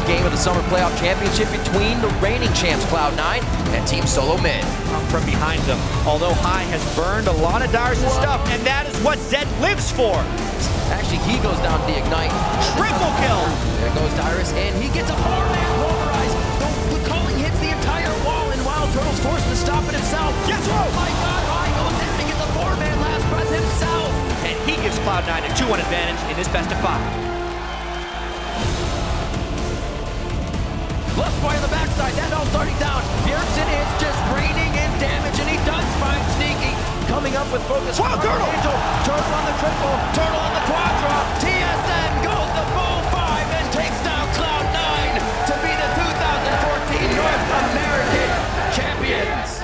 game of the Summer Playoff Championship between the reigning champs Cloud9 and Team SoloMid. From behind them, although High has burned a lot of Darius' stuff, and that is what Zed lives for. Actually, he goes down to the Ignite. Triple kill! There goes Darius, and he gets a four-man pulverize. The calling hits the entire wall, and Wild Turtle's forced to stop it himself. Yes, oh my God, High goes down and gets a four-man last breath himself. And he gives Cloud9 a 2-1 advantage in this best of 5. Lustboy on the backside, that all starting down. Bjergsen is just raining in damage, and he does find Sneaky. Coming up with focus. Wow, Turtle! Angel, Turtle on the triple, Turtle on the quadra. TSM goes the full 5 and takes down Cloud9 to be the 2014 North American champions.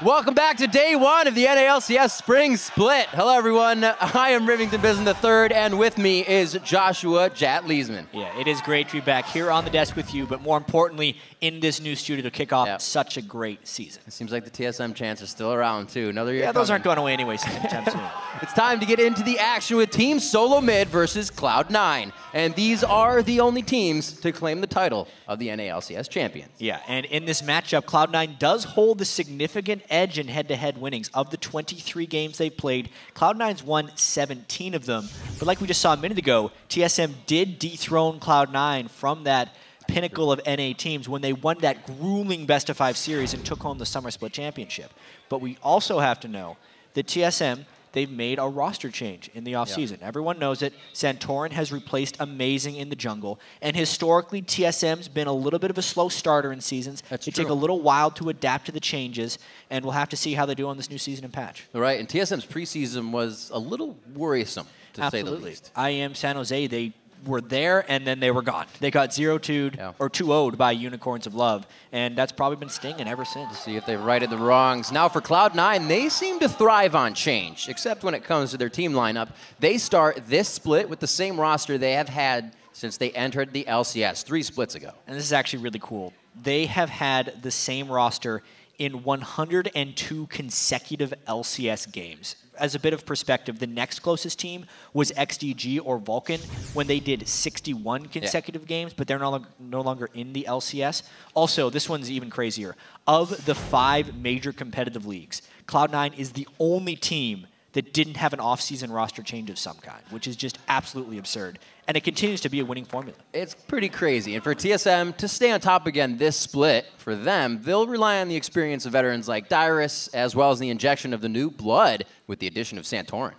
Welcome back to day 1 of the NA LCS Spring Split. Hello, everyone. I am Rivington Bison III, and with me is Joshua Jat Leesman. Yeah, it is great to be back here on the desk with you, but more importantly, in this new studio to kick off such a great season. It seems like the TSM chants are still around, too. Another year. Yeah, those aren't going away anyway anytime soon. It's time to get into the action with Team SoloMid versus Cloud9. And these are the only teams to claim the title of the NA LCS champions. Yeah, and in this matchup, Cloud9 does hold the significant edge in head-to-head winnings. Of the 23 games they've played, Cloud9's won 17 of them. But like we just saw a minute ago, TSM did dethrone Cloud9 from that pinnacle of NA teams when they won that grueling best-of-5 series and took home the Summer Split Championship. But we also have to know that TSM, they've made a roster change in the offseason. Everyone knows it. Santorin has replaced Amazing in the jungle. And historically, TSM's been a little bit of a slow starter in seasons. They take a little while to adapt to the changes, and we'll have to see how they do on this new season and patch. Right, and TSM's preseason was a little worrisome, to say the least. IEM San Jose, they were there, and then they were gone. They got 0-2'd or 2-0'd by Unicorns of Love, and that's probably been stinging ever since. See if they've righted the wrongs. Now for Cloud9, they seem to thrive on change, except when it comes to their team lineup. They start this split with the same roster they have had since they entered the LCS 3 splits ago. And this is actually really cool. They have had the same roster in 102 consecutive LCS games. As a bit of perspective, the next closest team was XDG or Vulcan when they did 61 consecutive games, but they're no longer in the LCS. Also, this one's even crazier. Of the 5 major competitive leagues, Cloud9 is the only team that didn't have an off-season roster change of some kind, which is just absolutely absurd. And it continues to be a winning formula. It's pretty crazy. And for TSM to stay on top again this split, for them, they'll rely on the experience of veterans like Darius, as well as the injection of the new blood with the addition of Santorin.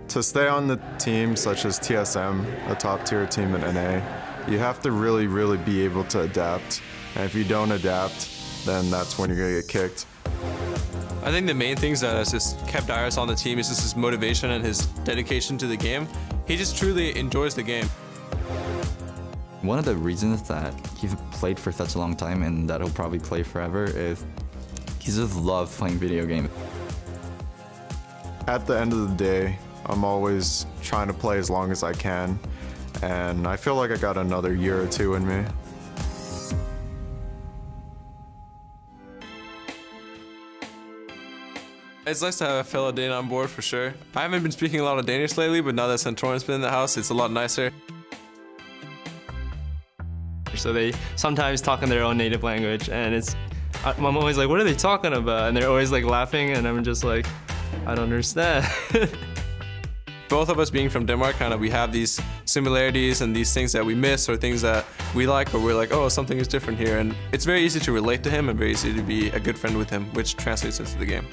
To stay on the team such as TSM, a top-tier team in NA, you have to really, really be able to adapt. And if you don't adapt, then that's when you're going to get kicked. I think the main things that has just kept Darius on the team is just his motivation and his dedication to the game. He just truly enjoys the game. One of the reasons that he's played for such a long time and that he'll probably play forever is he just loves playing video games. At the end of the day, I'm always trying to play as long as I can, and I feel like I got another year or 2 in me. It's nice to have a fellow Dane on board for sure. I haven't been speaking a lot of Danish lately, but now that Santorin's been in the house, it's a lot nicer. So they sometimes talk in their own native language, and I'm always like, what are they talking about? And they're always like laughing, and I'm just like, I don't understand. Both of us being from Denmark, we have these similarities and these things that we miss or things that we like, or we're like, oh, something is different here. And it's very easy to relate to him and very easy to be a good friend with him, which translates into the game.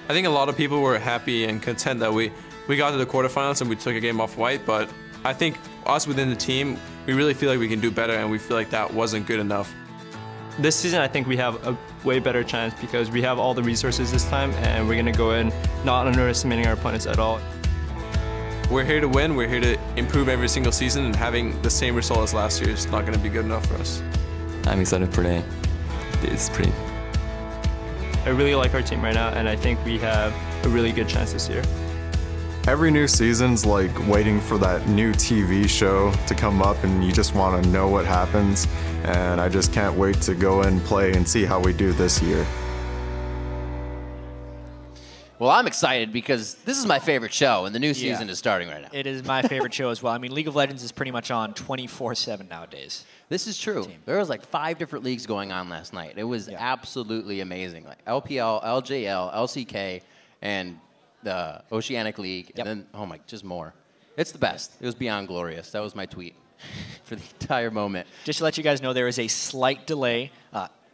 I think a lot of people were happy and content that we got to the quarterfinals and we took a game off White, but I think us within the team, we really feel like we can do better, and we feel like that wasn't good enough. This season, I think we have a way better chance because we have all the resources this time, and we're going to go in not underestimating our opponents at all. We're here to win, we're here to improve every single season, and having the same result as last year is not going to be good enough for us. I'm excited for this sprint. I really like our team right now, and I think we have a really good chance this year. Every new season's like waiting for that new TV show to come up, and you just want to know what happens. And I just can't wait to go and play and see how we do this year. Well, I'm excited because this is my favorite show, and the new season is starting right now. It is my favorite show as well. I mean, League of Legends is pretty much on 24/7 nowadays. This is true. There was like 5 different leagues going on last night. It was absolutely amazing. Like LPL, LJL, LCK, and the Oceanic League, and then, oh my, just more. It's the best. It was beyond glorious. That was my tweet for the entire moment. Just to let you guys know, there is a slight delay.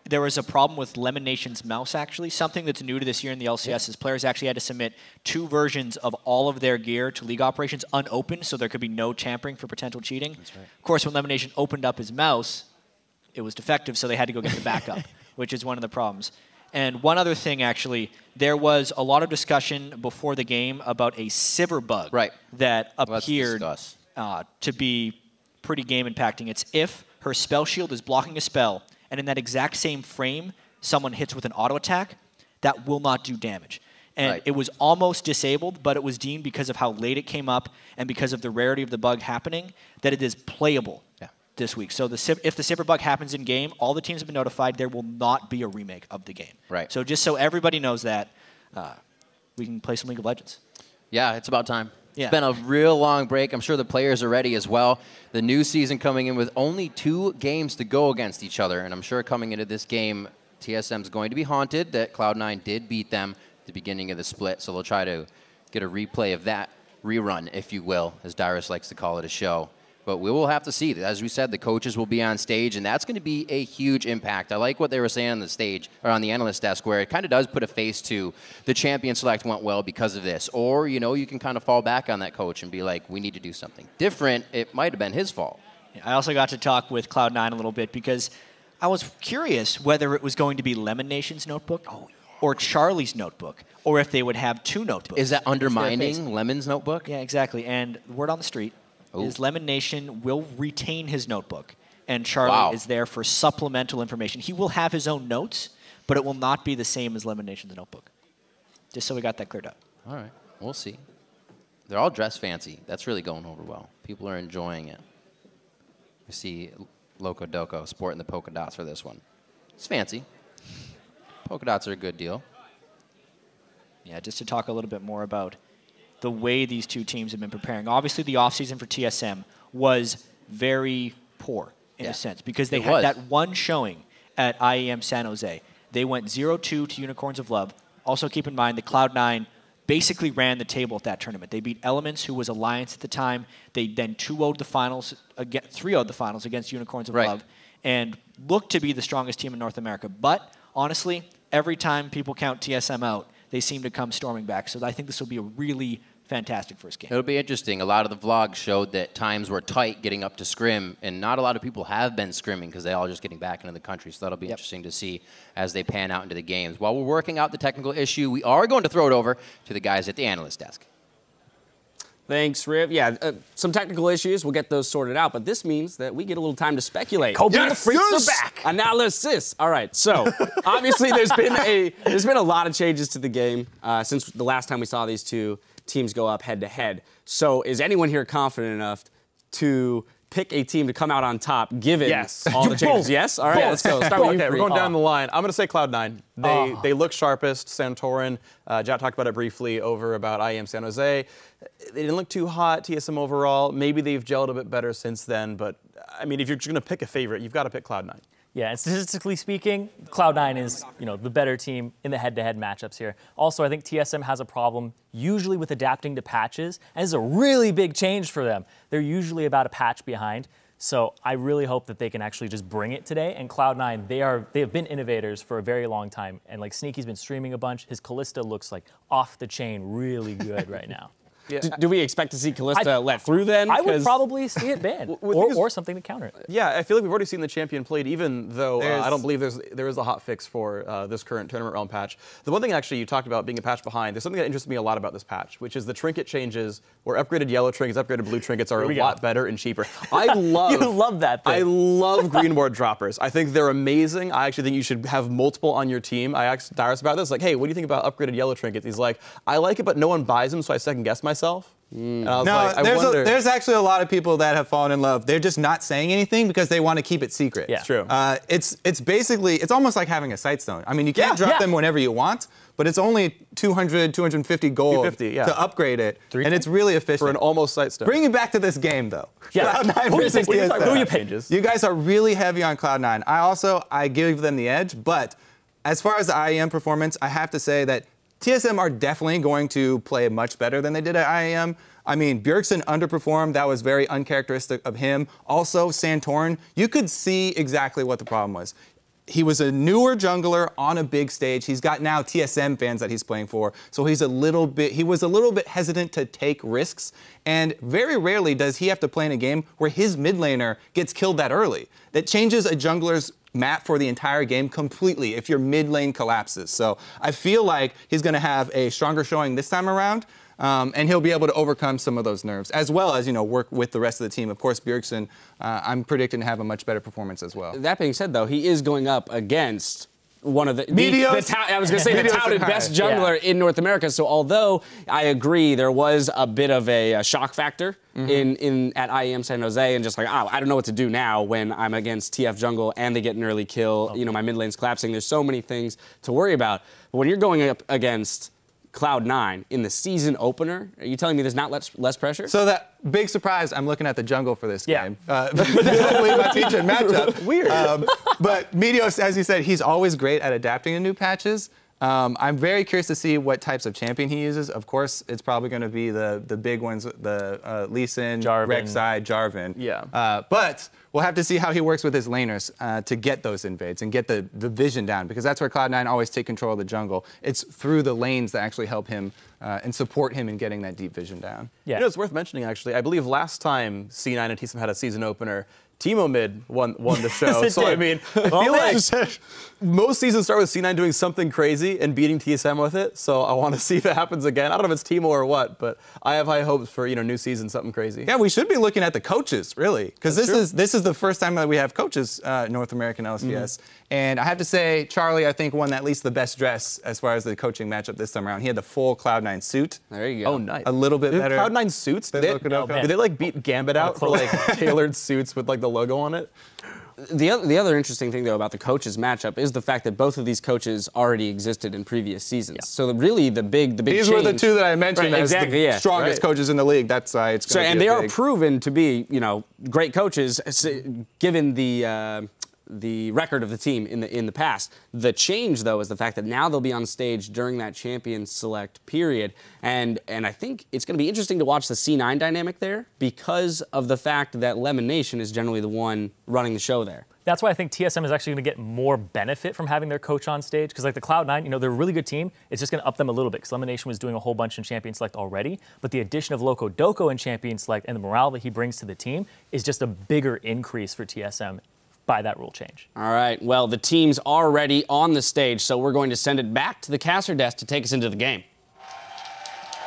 There was a problem with Lemon Nation's mouse, actually. Something that's new to this year in the LCS is players actually had to submit 2 versions of all of their gear to League Operations unopened, so there could be no tampering for potential cheating. That's right. Of course, when Lemon Nation opened up his mouse, it was defective, so they had to go get the backup, which is one of the problems. And one other thing, actually, there was a lot of discussion before the game about a Sivir bug that appeared to be pretty game-impacting. It's if her spell shield is blocking a spell, and in that exact same frame, someone hits with an auto attack, that will not do damage. And it was almost disabled, but it was deemed because of how late it came up and because of the rarity of the bug happening that it is playable this week. So if the Sivir bug happens in game, all the teams have been notified there will not be a remake of the game. So just so everybody knows that, we can play some League of Legends. Yeah, it's about time. It's been a real long break. I'm sure the players are ready as well. The new season coming in with only 2 games to go against each other. And I'm sure coming into this game, TSM's going to be haunted that Cloud9 did beat them at the beginning of the split. So they'll try to get a replay of that rerun, if you will, as Dyrus likes to call it, a show. But we will have to see. As we said, the coaches will be on stage, and that's going to be a huge impact. I like what they were saying on the stage, or on the analyst desk, where it kind of does put a face to the champion select went well because of this. Or, you know, you can kind of fall back on that coach and be like, we need to do something different. It might have been his fault. I also got to talk with Cloud9 a little bit because I was curious whether it was going to be Lemon Nation's notebook or Charlie's notebook, or if they would have 2 notebooks. Is that undermining Lemon's notebook? Yeah, exactly. And the word on the street is Lemon Nation will retain his notebook, and Charlie is there for supplemental information. He will have his own notes, but it will not be the same as Lemon Nation's notebook. Just so we got that cleared up. All right. We'll see. They're all dressed fancy. That's really going over well. People are enjoying it. You see Loco Doco sporting the polka dots for this one. It's fancy. Polka dots are a good deal. Yeah, just to talk a little bit more about the way these 2 teams have been preparing. Obviously, the offseason for TSM was very poor in a sense because they had that one showing at IEM San Jose. They went 0-2 to Unicorns of Love. Also keep in mind that Cloud9 basically ran the table at that tournament. They beat Elements, who was Alliance at the time. They then 2-0'd the finals, 3-0'd the finals against Unicorns of Love, and looked to be the strongest team in North America. But honestly, every time people count TSM out, they seem to come storming back. So I think this will be a really fantastic first game. It'll be interesting. A lot of the vlogs showed that times were tight getting up to scrim, and not a lot of people have been scrimming because they're all just getting back into the country. So that'll be interesting to see as they pan out into the games. While we're working out the technical issue, we are going to throw it over to the guys at the analyst desk. Thanks, Riv. Yeah, some technical issues. We'll get those sorted out, but this means that we get a little time to speculate. Kobe and the Freaks are back. Analysis. All right. So obviously, there's been a lot of changes to the game since the last time we saw these 2 teams go up head-to-head. So is anyone here confident enough to pick a team to come out on top, given all the changes? Yes? All right, let's go. Start with you, we're going down the line. I'm going to say Cloud9. They look sharpest. Santorin, Jack talked about it briefly over about IEM San Jose. They didn't look too hot, TSM overall. Maybe they've gelled a bit better since then, but, I mean, if you're going to pick a favorite, you've got to pick Cloud9. Yeah, and statistically speaking, Cloud9 is, the better team in the head-to-head matchups here. Also, I think TSM has a problem usually with adapting to patches, and it's a really big change for them. They're usually about a patch behind, so I really hope that they can actually just bring it today. And Cloud9, they have been innovators for a very long time, and like Sneaky's been streaming a bunch. His Callista looks like off the chain, really good right now. Yeah. Do we expect to see Callista let through then? I would probably see it banned, or something to counter it. Yeah, I feel like we've already seen the champion played, even though I don't believe there is a hot fix for this current Tournament Realm patch. The one thing actually you talked about being a patch behind, there's something that interests me a lot about this patch, which is the trinket changes where upgraded yellow trinkets, upgraded blue trinkets are a lot better and cheaper. I love You love that thing. I love green ward droppers. I think they're amazing. I actually think you should have multiple on your team. I asked Dyrus about this, like, hey, what do you think about upgraded yellow trinkets? He's like, I like it, but no one buys them, so I second guess myself. And I was like, I wonder. There's actually a lot of people that have fallen in love. They're just not saying anything because they want to keep it secret. Yeah. It's true. It's basically, it's almost like having a Sightstone. I mean, you can't drop them whenever you want, but it's only 200, 250 gold 250, to upgrade it, and it's really efficient. For an almost Sightstone. Bring it back to this game, though. Yeah. Cloud9 versus TSM. Who you pick? You guys are really heavy on Cloud9. I give them the edge, but as far as the IEM performance, I have to say that TSM are definitely going to play much better than they did at IEM. I mean, Bjergsen underperformed. That was very uncharacteristic of him. Also, Santorin, you could see exactly what the problem was. He was a newer jungler on a big stage. He's got now TSM fans that he's playing for, so he was a little bit hesitant to take risks, and very rarely does he have to play in a game where his mid laner gets killed that early. That changes a jungler's map for the entire game completely if your mid lane collapses. So I feel like he's going to have a stronger showing this time around. And he'll be able to overcome some of those nerves, as well as, work with the rest of the team. Of course, Bjergsen, I'm predicting to have a much better performance as well. That being said, though, he is going up against one of the I was going to say the touted best jungler in North America. So although I agree there was a bit of a shock factor at IEM San Jose, and just like, I don't know what to do now when I'm against TF jungle and they get an early kill. My mid lane's collapsing. There's so many things to worry about. But when you're going up against Cloud9 in the season opener, are you telling me there's not less pressure? So that big surprise, I'm looking at the jungle for this game. Definitely my featured matchup. Weird. But Meteos, as you said, he's always great at adapting to new patches. I'm very curious to see what types of champion he uses. Of course, it's probably going to be the big ones, the Lee Sin, Rek'Sai, Jarvan. Yeah. But we'll have to see how he works with his laners to get those invades and get the vision down, because that's where Cloud9 always take control of the jungle. It's through the lanes that actually help him and support him in getting that deep vision down. Yeah. It's worth mentioning, actually. I believe last time C9 and TSM had a season opener, Teemo Mid won the show. So, I mean, I feel like most seasons start with C9 doing something crazy and beating TSM with it. So I want to see if it happens again. I don't know if it's Teemo or what, but I have high hopes for, new season, something crazy. Yeah, we should be looking at the coaches, really, because this is the first time that we have coaches North American LCS. And I have to say, Charlie, I think, won at least the best dress as far as the coaching matchup this time around. He had the full Cloud9 suit. There you go. Oh, nice. A little bit better. Cloud9 suits? Did they beat Gambit out for tailored suits with the logo on it? The other interesting thing, though, about the coaches matchup is the fact that both of these coaches already existed in previous seasons. Yeah. So really the big These change, were the two that I mentioned as the strongest coaches in the league. That's it's going to be and they are proven to be, great coaches, given the record of the team in the past. The change, though, is the fact that now they'll be on stage during that champion select period, and I think it's going to be interesting to watch the C9 dynamic there because of the fact that Lemon Nation is generally the one running the show there. That's why I think TSM is actually going to get more benefit from having their coach on stage, because like the Cloud9, they're a really good team. It's just going to up them a little bit, because Lemon Nation was doing a whole bunch in Champion Select already, but the addition of Loco Doco in Champion Select and the morale that he brings to the team is just a bigger increase for TSM by that rule change. All right, well, the team's already on the stage, so we're going to send it back to the caster desk to take us into the game.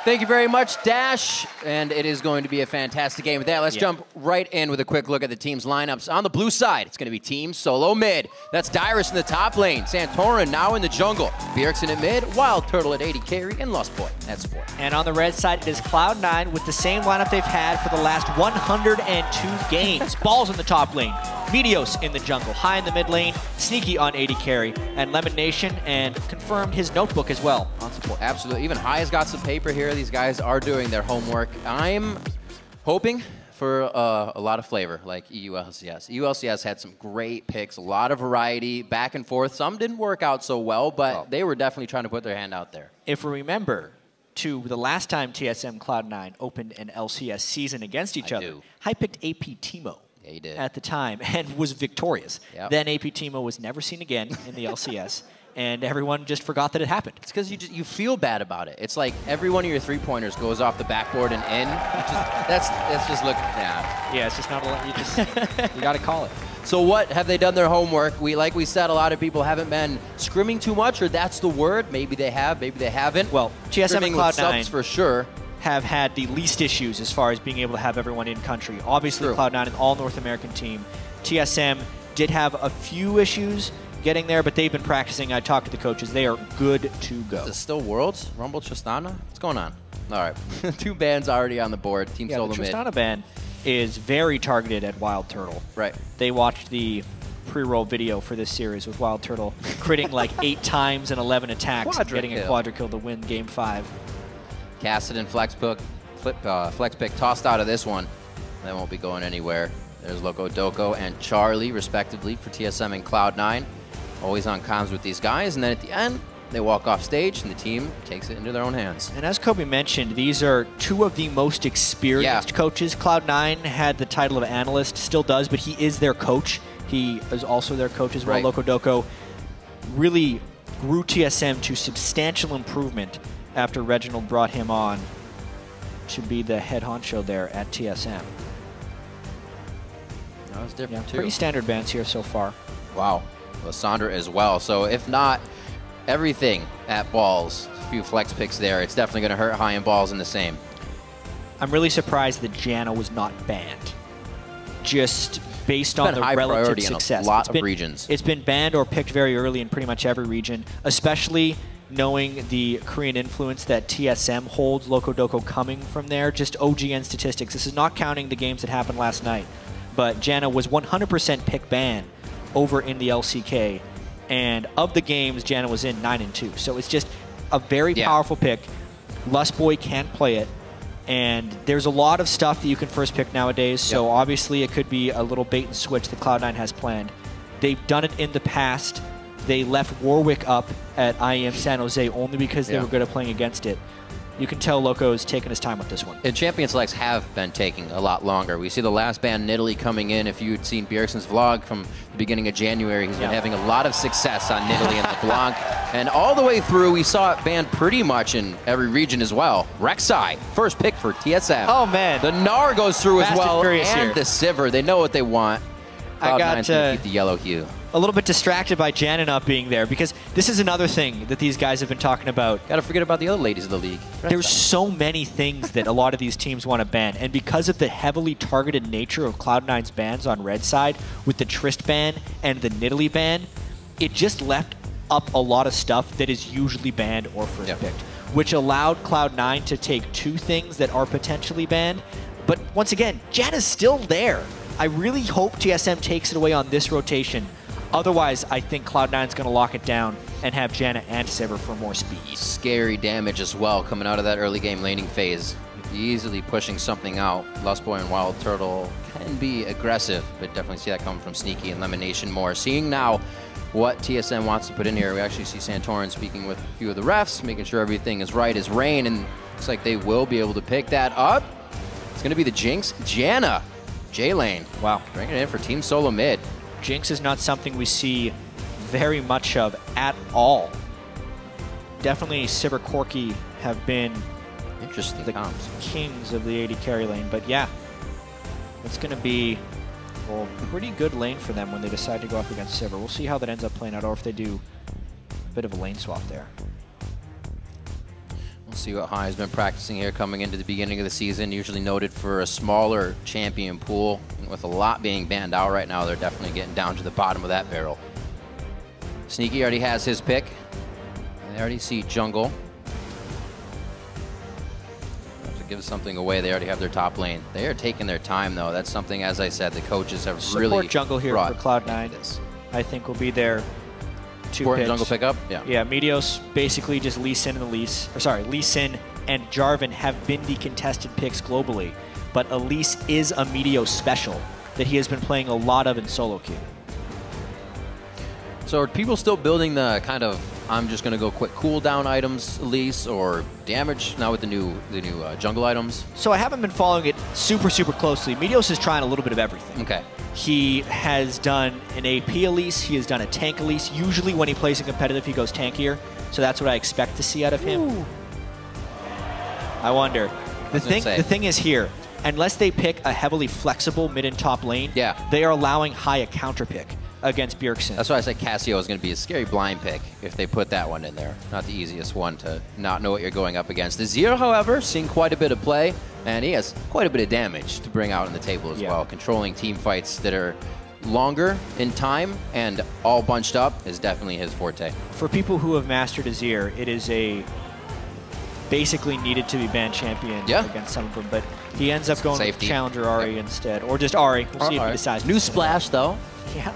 Thank you very much, Dash, and it is going to be a fantastic game. With that, let's jump right in with a quick look at the team's lineups. On the blue side, it's going to be Team SoloMid. That's Dyrus in the top lane, Santorin now in the jungle, Bjergsen at mid, Wild Turtle at AD carry, and Lustboy at support. And on the red side, it is Cloud9 with the same lineup they've had for the last 102 games. Balls in the top lane, Meteos in the jungle, High in the mid lane, Sneaky on AD carry, and Lemon Nation, and confirmed his notebook as well on support. Absolutely. Even High has got some paper here. These guys are doing their homework. I'm hoping for a lot of flavor, like EU LCS. EU LCS had some great picks, a lot of variety, back and forth. Some didn't work out so well, but they were definitely trying to put their hand out there. If we remember to the last time TSM Cloud9 opened an LCS season against each other, High picked AP Teemo. Yeah, he did. At the time, and was victorious. Yep. Then AP Teemo was never seen again in the LCS, and everyone just forgot that it happened. It's because you feel bad about it. It's like every one of your three-pointers goes off the backboard and in. That's just look. Yeah, it's just not a lot. You got to call it. So what, have they done their homework? Like we said, a lot of people haven't been scrimming too much, or that's the word. Maybe they have, maybe they haven't. Well, TSM and Cloud9 for sure have had the least issues as far as being able to have everyone in country. Obviously, Cloud9 an all North American team. TSM did have a few issues getting there, but they've been practicing. I talked to the coaches. They are good to go. Is it still Worlds? Rumble Tristana? What's going on? All right. 2 bans already on the board. Team Yeah, the SoloMid. Tristana ban is very targeted at Wild Turtle. Right. They watched the pre-roll video for this series with Wild Turtle critting like 8 times and 11 attacks and getting a quadra kill to win Game 5. Cassidy flex pick tossed out of this one. They won't be going anywhere. There's Loco Doco and Charlie, respectively, for TSM and Cloud9. Always on comms with these guys, and then at the end, they walk off stage, and the team takes it into their own hands. And as Kobe mentioned, these are 2 of the most experienced coaches. Cloud9 had the title of analyst, still does, but he is their coach. He is also their coach as well. Loco Doco really grew TSM to substantial improvement after Reginald brought him on to be the head honcho there at TSM. That was different, too. Pretty standard bans here so far. Wow. Lysandra as well. So if not everything at balls, a few flex picks there, it's definitely going to hurt high and balls in the same. I'm really surprised that Janna was not banned. Just based on the relative success. In a lot of regions. It's been banned or picked very early in pretty much every region, especially knowing the Korean influence that TSM holds, Loco Doco coming from there. Just OGN statistics. This is not counting the games that happened last night. But Janna was 100% pick ban over in the LCK. And of the games, Janna was in 9-2. So it's just a very powerful pick. Lustboy can't play it. And there's a lot of stuff that you can first pick nowadays, so obviously it could be a little bait and switch that Cloud9 has planned. They've done it in the past. They left Warwick up at IEM San Jose only because they were good at playing against it. You can tell Loco's taking his time with this one. And champion selects have been taking a lot longer. We see the last ban, Nidalee, coming in. If you'd seen Bjergsen's vlog from the beginning of January, he's been having a lot of success on Nidalee and LeBlanc. And all the way through, we saw it banned pretty much in every region as well. Rek'Sai, first pick for TSM. Oh, man. The Gnar goes through as well, and here. the Sivir. They know what they want. I got to keep the yellow hue. A little bit distracted by Janna not being there, because this is another thing that these guys have been talking about. Got to forget about the other ladies of the league. There's so many things that a lot of these teams want to ban, and because of the heavily targeted nature of Cloud9's bans on red side, with the Trist ban and the Nidalee ban, it just left up a lot of stuff that is usually banned or first picked, which allowed Cloud9 to take 2 things that are potentially banned. But once again, Janna's still there. I really hope TSM takes it away on this rotation. Otherwise, I think Cloud9's going to lock it down and have Janna and Sivir for more speed. Scary damage as well coming out of that early game laning phase. Easily pushing something out. Lustboy and Wild Turtle can be aggressive, but definitely see that coming from Sneaky and Lemonation more. Seeing now what TSM wants to put in here, we actually see Santorin speaking with a few of the refs, making sure everything is right as rain, and looks like they will be able to pick that up. It's going to be the Jinx. Janna, J-Lane. Wow. Bringing it in for Team SoloMid. Jinx is not something we see very much of at all. Definitely Sivir Corki have been interesting the kings of the AD carry lane, but yeah, it's going to be a pretty good lane for them when they decide to go up against Sivir. We'll see how that ends up playing out, or if they do a bit of a lane swap there. We'll see what High has been practicing here coming into the beginning of the season. Usually noted for a smaller champion pool. And with a lot being banned out right now, they're definitely getting down to the bottom of that barrel. Sneaky already has his pick. They already see jungle. To give something away, they already have their top lane. They are taking their time, though. That's something, as I said, the coaches have really support jungle here for Cloud9. I think will be their 2 picks. Jungle pickup? Yeah. Yeah, Meteos basically just Lee Sin and Lee Sin and Jarvan have been the contested picks globally, but Elise is a Meteos special that he has been playing a lot of in solo queue. So are people still building the kind of I'm just going to go quick cooldown items, Elise, or damage now with the new jungle items? So I haven't been following it super closely. Meteos is trying a little bit of everything. Okay. He has done an AP Elise, he has done a tank Elise. Usually when he plays in competitive, he goes tankier, so that's what I expect to see out of him. Ooh. I wonder. The thing is here, unless they pick a heavily flexible mid and top lane, they are allowing High a counter pick against Bjergsen. That's why I said Cassio is going to be a scary blind pick if they put that one in there. Not the easiest one to not know what you're going up against. Azir, however, seeing quite a bit of play, and he has quite a bit of damage to bring out on the table as well. Controlling team fights that are longer in time and all bunched up is definitely his forte. For people who have mastered Azir, it is a basically needed to be banned champion against some of them, but he ends up going with Challenger Ahri instead, or just Ahri. We'll see if he decides. New splash though. Yeah.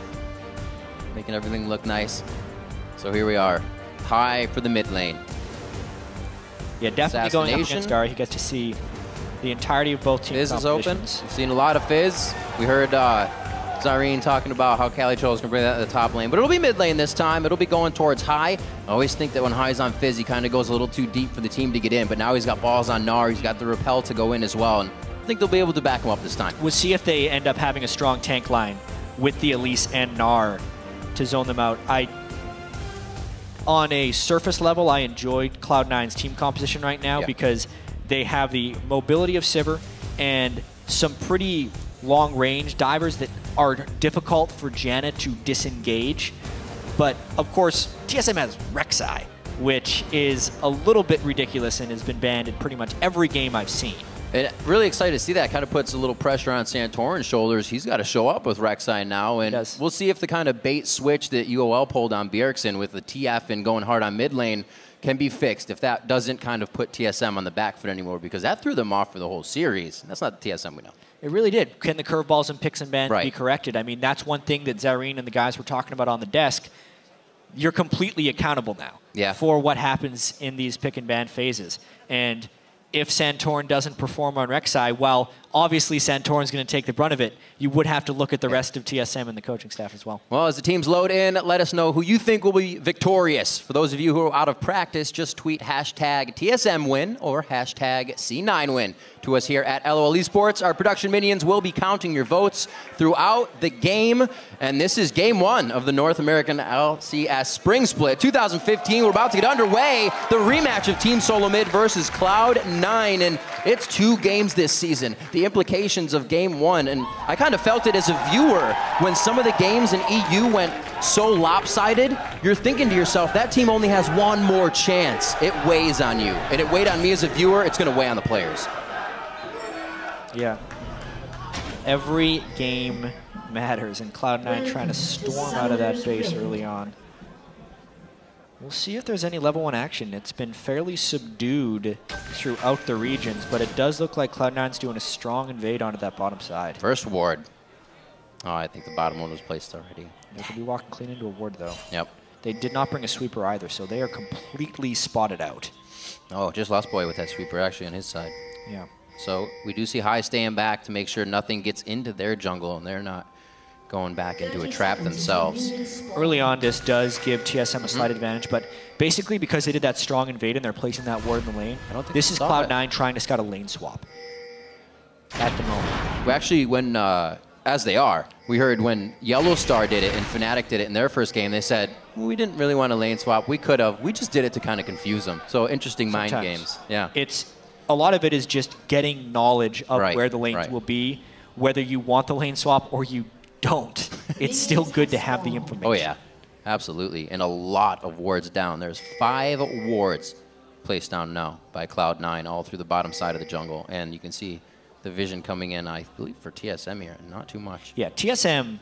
Making everything look nice. So here we are, high for the mid lane. Yeah, definitely going up against Ahri. He gets to see the entirety of both teams. Fizz is open. We've seen a lot of Fizz. We heard Zareen talking about how Calicho is going to bring that to the top lane. But it'll be mid lane this time. It'll be going towards High. I always think that when High's on Fizz, he kind of goes a little too deep for the team to get in. But now he's got balls on Gnar. He's got the repel to go in as well. And I think they'll be able to back him up this time. We'll see if they end up having a strong tank line with the Elise and Gnar to zone them out. On a surface level, I enjoyed Cloud9's team composition right now because they have the mobility of Sivir and some pretty long-range divers that are difficult for Janna to disengage. But, of course, TSM has Rek'Sai, which is a little bit ridiculous and has been banned in pretty much every game I've seen. And really excited to see that. Kind of puts a little pressure on Santorin's shoulders. He's got to show up with Rek'Sai now, and we'll see if the kind of bait switch that UOL pulled on Bjergsen with the TF and going hard on mid lane can be fixed, if that doesn't kind of put TSM on the back foot anymore, because that threw them off for the whole series. That's not the TSM we know. It really did. Can the curveballs and picks and bans be corrected? I mean, that's one thing that Zareen and the guys were talking about on the desk. You're completely accountable now for what happens in these pick and ban phases. And if Santorin doesn't perform on Rek'Sai, well, obviously Santorin's going to take the brunt of it. You would have to look at the rest of TSM and the coaching staff as well. Well, as the teams load in, let us know who you think will be victorious. For those of you who are out of practice, just tweet hashtag TSM win or hashtag C9 win to us here at LOL Esports. Our production minions will be counting your votes throughout the game. And this is game one of the North American LCS Spring Split 2015. We're about to get underway. The rematch of Team SoloMid versus Cloud9. And it's 2 games this season. The implications of game one. And I kind of felt it as a viewer when some of the games in EU went so lopsided. You're thinking to yourself, that team only has one more chance. It weighs on you. And it weighed on me as a viewer. It's going to weigh on the players. Yeah. Every game matters, and Cloud9 trying to storm out of that base early on. We'll see if there's any level 1 action. It's been fairly subdued throughout the regions, but it does look like Cloud9's doing a strong invade onto that bottom side. First ward. Oh, I think the bottom one was placed already. They could be walking clean into a ward, though. Yep. They did not bring a sweeper either, so they are completely spotted out. Oh, just Lost Boy with that sweeper actually on his side. Yeah. So we do see High staying back to make sure nothing gets into their jungle and they're not going back into a trap themselves. Early on, this does give TSM a slight advantage, but basically because they did that strong invade and they're placing that ward in the lane, this is Cloud9 trying to scout a lane swap at the moment. We actually, when, as they are, we heard when Yellow Star did it and Fnatic did it in their first game, they said, we didn't really want a lane swap. We could have. We just did it to kind of confuse them. So interesting mind games. Yeah. A lot of it is just getting knowledge of where the lanes will be, whether you want the lane swap or you don't. It's still good to have the information. Oh, yeah. Absolutely. And a lot of wards down. There's 5 wards placed down now by Cloud9 all through the bottom side of the jungle. And you can see the vision coming in, I believe, for TSM here. Not too much. Yeah, TSM,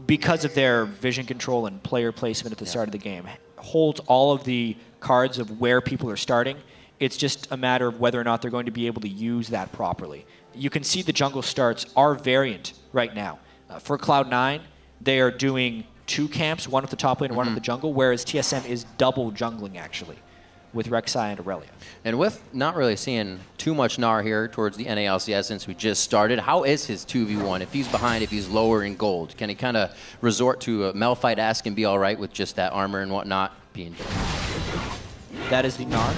because of their vision control and player placement at the start of the game, holds all of the cards of where people are starting. It's just a matter of whether or not they're going to be able to use that properly. You can see the jungle starts are variant right now. For Cloud9, they are doing 2 camps, one at the top lane and one at the jungle, whereas TSM is double jungling, actually, with Rek'Sai and Aurelia. And with not really seeing too much Gnar here towards the NA LCS since we just started, how is his 2v1? If he's behind, if he's lower in gold, can he kind of resort to a Malphite-esque and be all right with just that armor and whatnot being That is the Gnar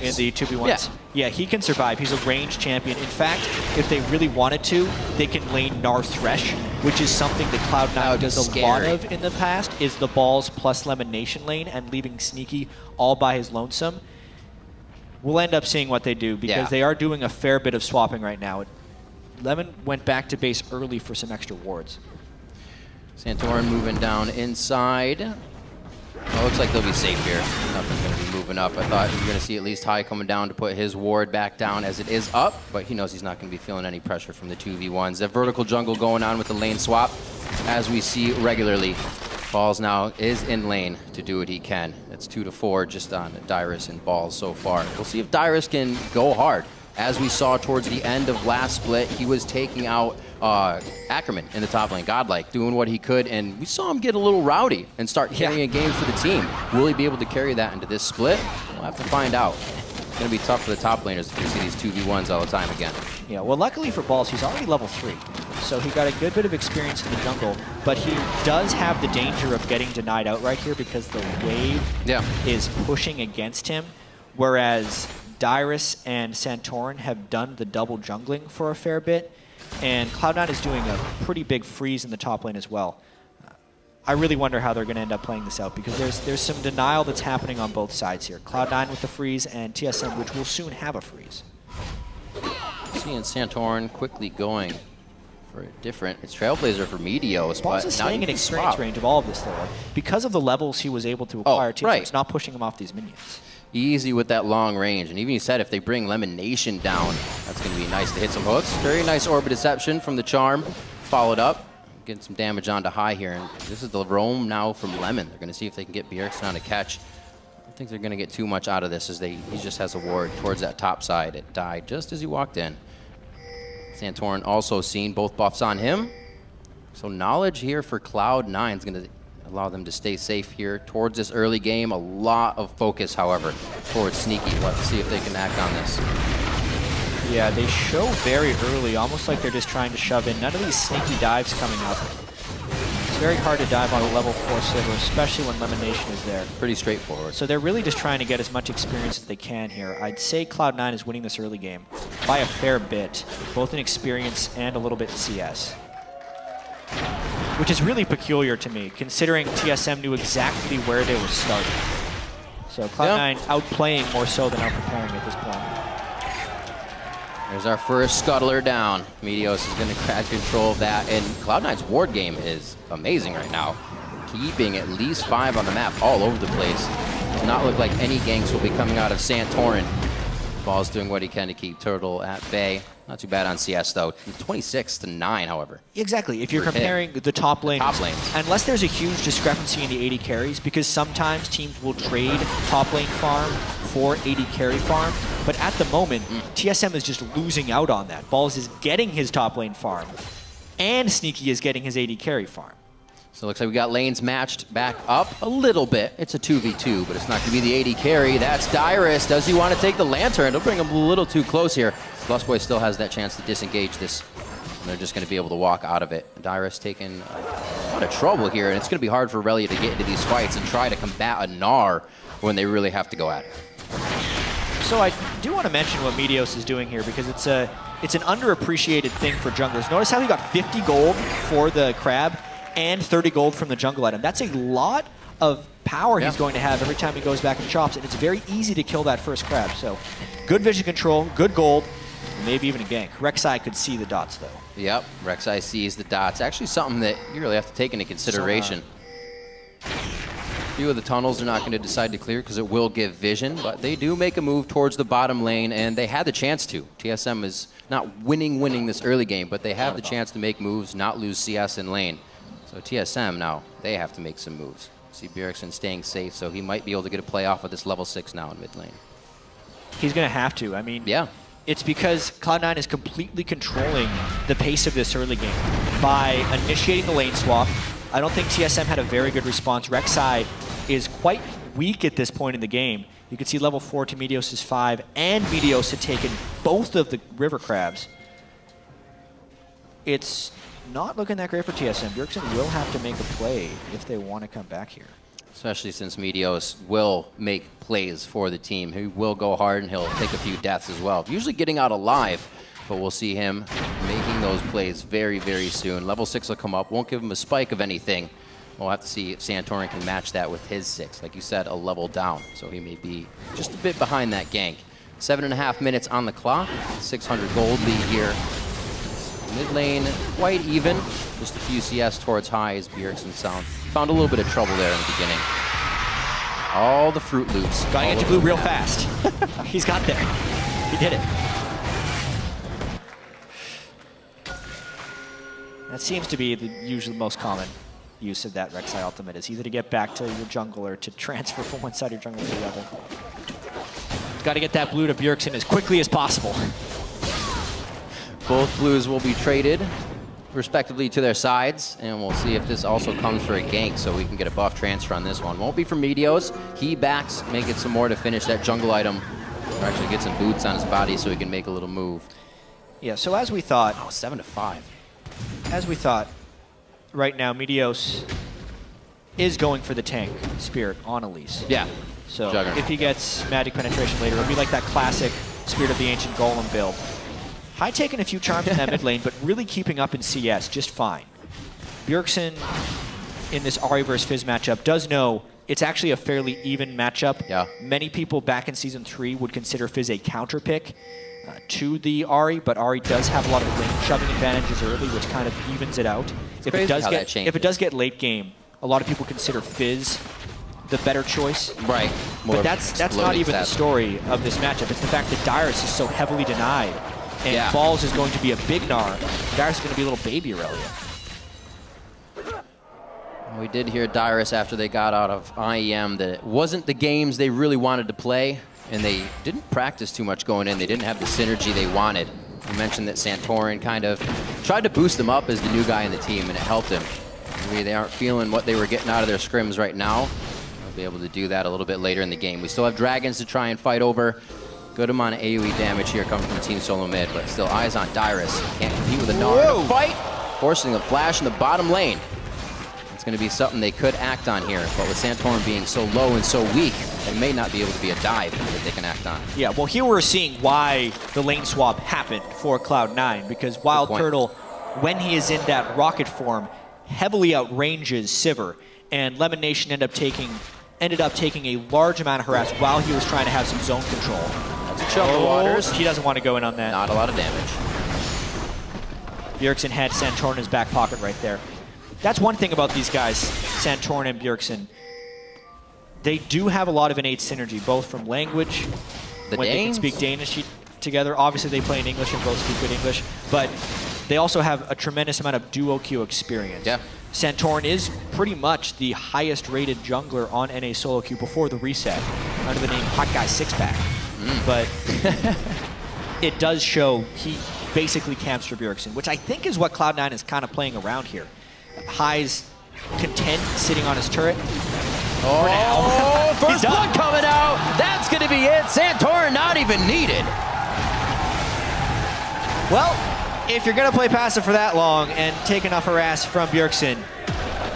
in the 2v1s. Yeah, he can survive. He's a ranged champion. In fact, if they really wanted to, they can lane Gnar Thresh, which is something that Cloud9 does a lot of in the past, is the balls plus Lemon Nation lane and leaving Sneaky all by his lonesome. We'll end up seeing what they do because they are doing a fair bit of swapping right now. Lemon went back to base early for some extra wards. Santorin moving down inside. Well, looks like they'll be safe here. Nothing's going to be moving moving up. I thought we were going to see at least High coming down to put his ward back down as it is up, but he knows he's not going to be feeling any pressure from the 2v1s. The vertical jungle going on with the lane swap, as we see regularly. Balls now is in lane to do what he can. It's 2-4 just on Dyrus and Balls so far. We'll see if Dyrus can go hard. As we saw towards the end of last split, he was taking out Ackerman in the top lane, Godlike, doing what he could, and we saw him get a little rowdy and start carrying games for the team. Will he be able to carry that into this split? We'll have to find out. It's going to be tough for the top laners to see these 2v1s all the time again. Yeah, well, luckily for Balls, he's already level 3. So he got a good bit of experience in the jungle, but he does have the danger of getting denied outright here because the wave is pushing against him, whereas Dyrus and Santorin have done the double jungling for a fair bit, and Cloud9 is doing a pretty big freeze in the top lane as well. I really wonder how they're going to end up playing this out because there's some denial that's happening on both sides here. Cloud9 with the freeze and TSM, which will soon have a freeze. Seeing Santorin quickly going for a different, it's Trailblazer for Meteos, Balls but is now staying in experience range of all of this though. Because of the levels he was able to acquire, it's not pushing him off these minions. Easy with that long range, and even you said if they bring Lemon Nation down, that's going to be nice to hit some hooks. Very nice Orbit Deception from the Charm, followed up. Getting some damage onto High here, and this is the roam now from Lemon. They're going to see if they can get Bjergsen on a catch. I don't think they're going to get too much out of this as he just has a ward towards that top side. It died just as he walked in. Santorin also seen both buffs on him. So knowledge here for Cloud9 is going to allow them to stay safe here towards this early game. A lot of focus, however, towards Sneaky. We'll have to see if they can act on this. Yeah, they show very early, almost like they're just trying to shove in. None of these sneaky dives coming up. It's very hard to dive on a level 4 sliver, especially when Lemon Nation is there. Pretty straightforward. So they're really just trying to get as much experience as they can here. I'd say Cloud9 is winning this early game by a fair bit, both in experience and a little bit in CS. Which is really peculiar to me, considering TSM knew exactly where they were starting. So Cloud9 outplaying more so than outpreparing at this point. There's our first scuttler down. Meteos is going to grab control of that, and Cloud9's ward game is amazing right now. Keeping at least 5 on the map all over the place. Does not look like any ganks will be coming out of Santorin. Ball's doing what he can to keep Turtle at bay. Not too bad on CS though. 26-9, however. Exactly. If you're comparing the top lanes, unless there's a huge discrepancy in the 80 carries, because sometimes teams will trade top lane farm for 80 carry farm, but at the moment, TSM is just losing out on that. Balls is getting his top lane farm, and Sneaky is getting his 80 carry farm. So it looks like we got lanes matched back up a little bit. It's a 2v2, but it's not going to be the 80 carry. That's Dyrus. Does he want to take the Lantern? It'll bring him a little too close here. Lost Boy still has that chance to disengage this. And they're just going to be able to walk out of it. Dyrus taking a lot of trouble here, and it's going to be hard for Relia to get into these fights and try to combat a Gnar when they really have to go at it. So I do want to mention what Meteos is doing here, because it's an underappreciated thing for junglers. Notice how he got 50 gold for the crab and 30 gold from the jungle item. That's a lot of power he's going to have every time he goes back and chops, and it's very easy to kill that first crab. So good vision control, good gold, maybe even a gank. Rek'Sai could see the dots, though. Yep, Rek'Sai sees the dots. Actually something that you really have to take into consideration. A few of the tunnels are not going to decide to clear because it will give vision, but they do make a move towards the bottom lane, and they had the chance to. TSM is not winning this early game, but they have the chance to make moves, not lose CS in lane. So TSM now, they have to make some moves. See Bjergsen staying safe, so he might be able to get a play off of this level 6 now in mid lane. He's going to have to. I mean, it's because Cloud9 is completely controlling the pace of this early game by initiating the lane swap. I don't think TSM had a very good response. Rek'Sai is quite weak at this point in the game. You can see level 4 to Meteos' 5, and Meteos had taken both of the river crabs. It's not looking that great for TSM. Bjergsen will have to make a play if they want to come back here. Especially since Meteos will make plays for the team. He will go hard, and he'll take a few deaths as well. Usually getting out alive, but we'll see him making those plays very, very soon. Level 6 will come up. Won't give him a spike of anything. We'll have to see if Santorin can match that with his 6. Like you said, a level down. So he may be just a bit behind that gank. 7.5 minutes on the clock. 600 gold lead here. Mid lane, quite even. Just a few CS towards High as Bjergsen found a little bit of trouble there in the beginning. All the Fruit Loops. Gotta get to blue real fast. He's got there. He did it. That seems to be usually the most common use of that Rek'Sai ultimate, is either to get back to your jungle or to transfer from one side of your jungle to the other. Got to get that blue to Bjergsen as quickly as possible. Both blues will be traded respectively to their sides, and we'll see if this also comes for a gank so we can get a buff transfer on this one. Won't be for Meteos. He backs, make it some more to finish that jungle item, or actually get some boots on his body so he can make a little move. Yeah, so as we thought... Oh, 7-5. As we thought, right now, Meteos is going for the tank Spirit on Elise. Yeah. So Juggernaut. if he gets Magic Penetration later, it'll be like that classic Spirit of the Ancient Golem build. High taking a few charms in that mid lane, but really keeping up in CS just fine. Bjergsen in this Ahri versus Fizz matchup does know it's actually a fairly even matchup. Yeah. Many people back in Season 3 would consider Fizz a counter pick to the Ahri, but Ahri does have a lot of lane shoving advantages early, which kind of evens it out. If it does get late game, a lot of people consider Fizz the better choice. Right. But that's not even the story of this matchup. It's the fact that Dyrus is so heavily denied. And Balls is going to be a big Gnar. Dyrus is going to be a little baby Aurelia. We did hear Dyrus after they got out of IEM that it wasn't the games they really wanted to play, and they didn't practice too much going in. They didn't have the synergy they wanted. You mentioned that Santorin kind of tried to boost them up as the new guy in the team, and it helped him. Maybe they aren't feeling what they were getting out of their scrims right now. They'll be able to do that a little bit later in the game. We still have dragons to try and fight over. Good amount of AoE damage here coming from Team SoloMid, but still eyes on Dyrus. Can't compete with a Gnar in a fight. Forcing a flash in the bottom lane. It's going to be something they could act on here, but with Santorin being so low and so weak, it may not be able to be a dive that they can act on. Yeah, well, here we're seeing why the lane swap happened for Cloud9, because Wild Turtle, when he is in that rocket form, heavily outranges Sivir, and Lemon Nation ended up taking a large amount of harass while he was trying to have some zone control. That's a chill the waters. He doesn't want to go in on that. Not a lot of damage. Bjergsen had Santorin in his back pocket right there. That's one thing about these guys, Santorin and Bjergsen. They do have a lot of innate synergy, both from language, when they can speak Danish together. Obviously, they play in English and both speak good English, but they also have a tremendous amount of duo queue experience. Yeah. Santorin is pretty much the highest rated jungler on NA solo queue before the reset, under the name Hot Guy Sixpack. But it does show he basically camps for Bjergsen, which I think is what Cloud9 is kind of playing around here. High's content sitting on his turret. Oh, first blood coming out. That's going to be it. Santorin not even needed. Well, if you're going to play passive for that long and take enough harass from Bjergsen,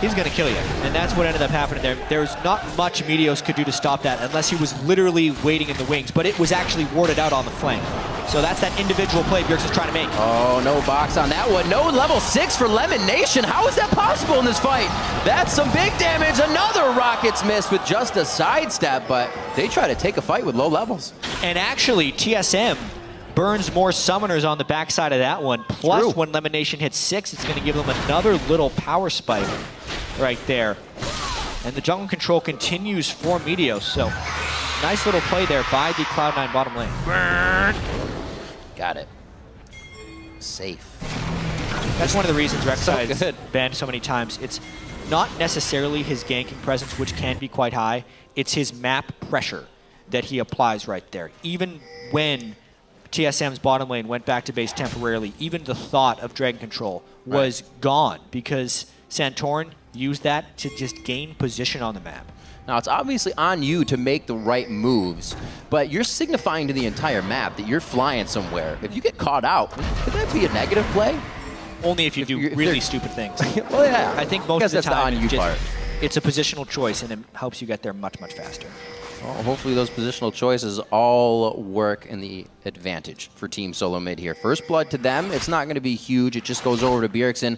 he's going to kill you. And that's what ended up happening there. There's not much Meteos could do to stop that unless he was literally waiting in the wings, but it was actually warded out on the flank. So that's that individual play Bjergsen's trying to make. Oh, no box on that one. No level 6 for Lemon Nation. How is that possible in this fight? That's some big damage. Another Rockets miss with just a sidestep, but they try to take a fight with low levels. And actually, TSM burns more summoners on the backside of that one. Plus, when Lemon Nation hits 6, it's going to give them another little power spike right there. And the jungle control continues for Meteos, so nice little play there by the Cloud9 bottom lane. Got it. Safe. That's one of the reasons Rek'Sai is banned so many times. It's not necessarily his ganking presence, which can be quite high. It's his map pressure that he applies right there. Even when TSM's bottom lane went back to base temporarily, even the thought of Dragon Control was gone because Santorin used that to just gain position on the map. Now, it's obviously on you to make the right moves, but you're signifying to the entire map that you're flying somewhere. If you get caught out, could that be a negative play? Only if you do really stupid things. Well, yeah. I think most of the time part. It's a positional choice, and it helps you get there much, much faster. Well, hopefully those positional choices all work in the advantage for Team SoloMid here. First blood to them, it's not going to be huge. It just goes over to Bjergsen.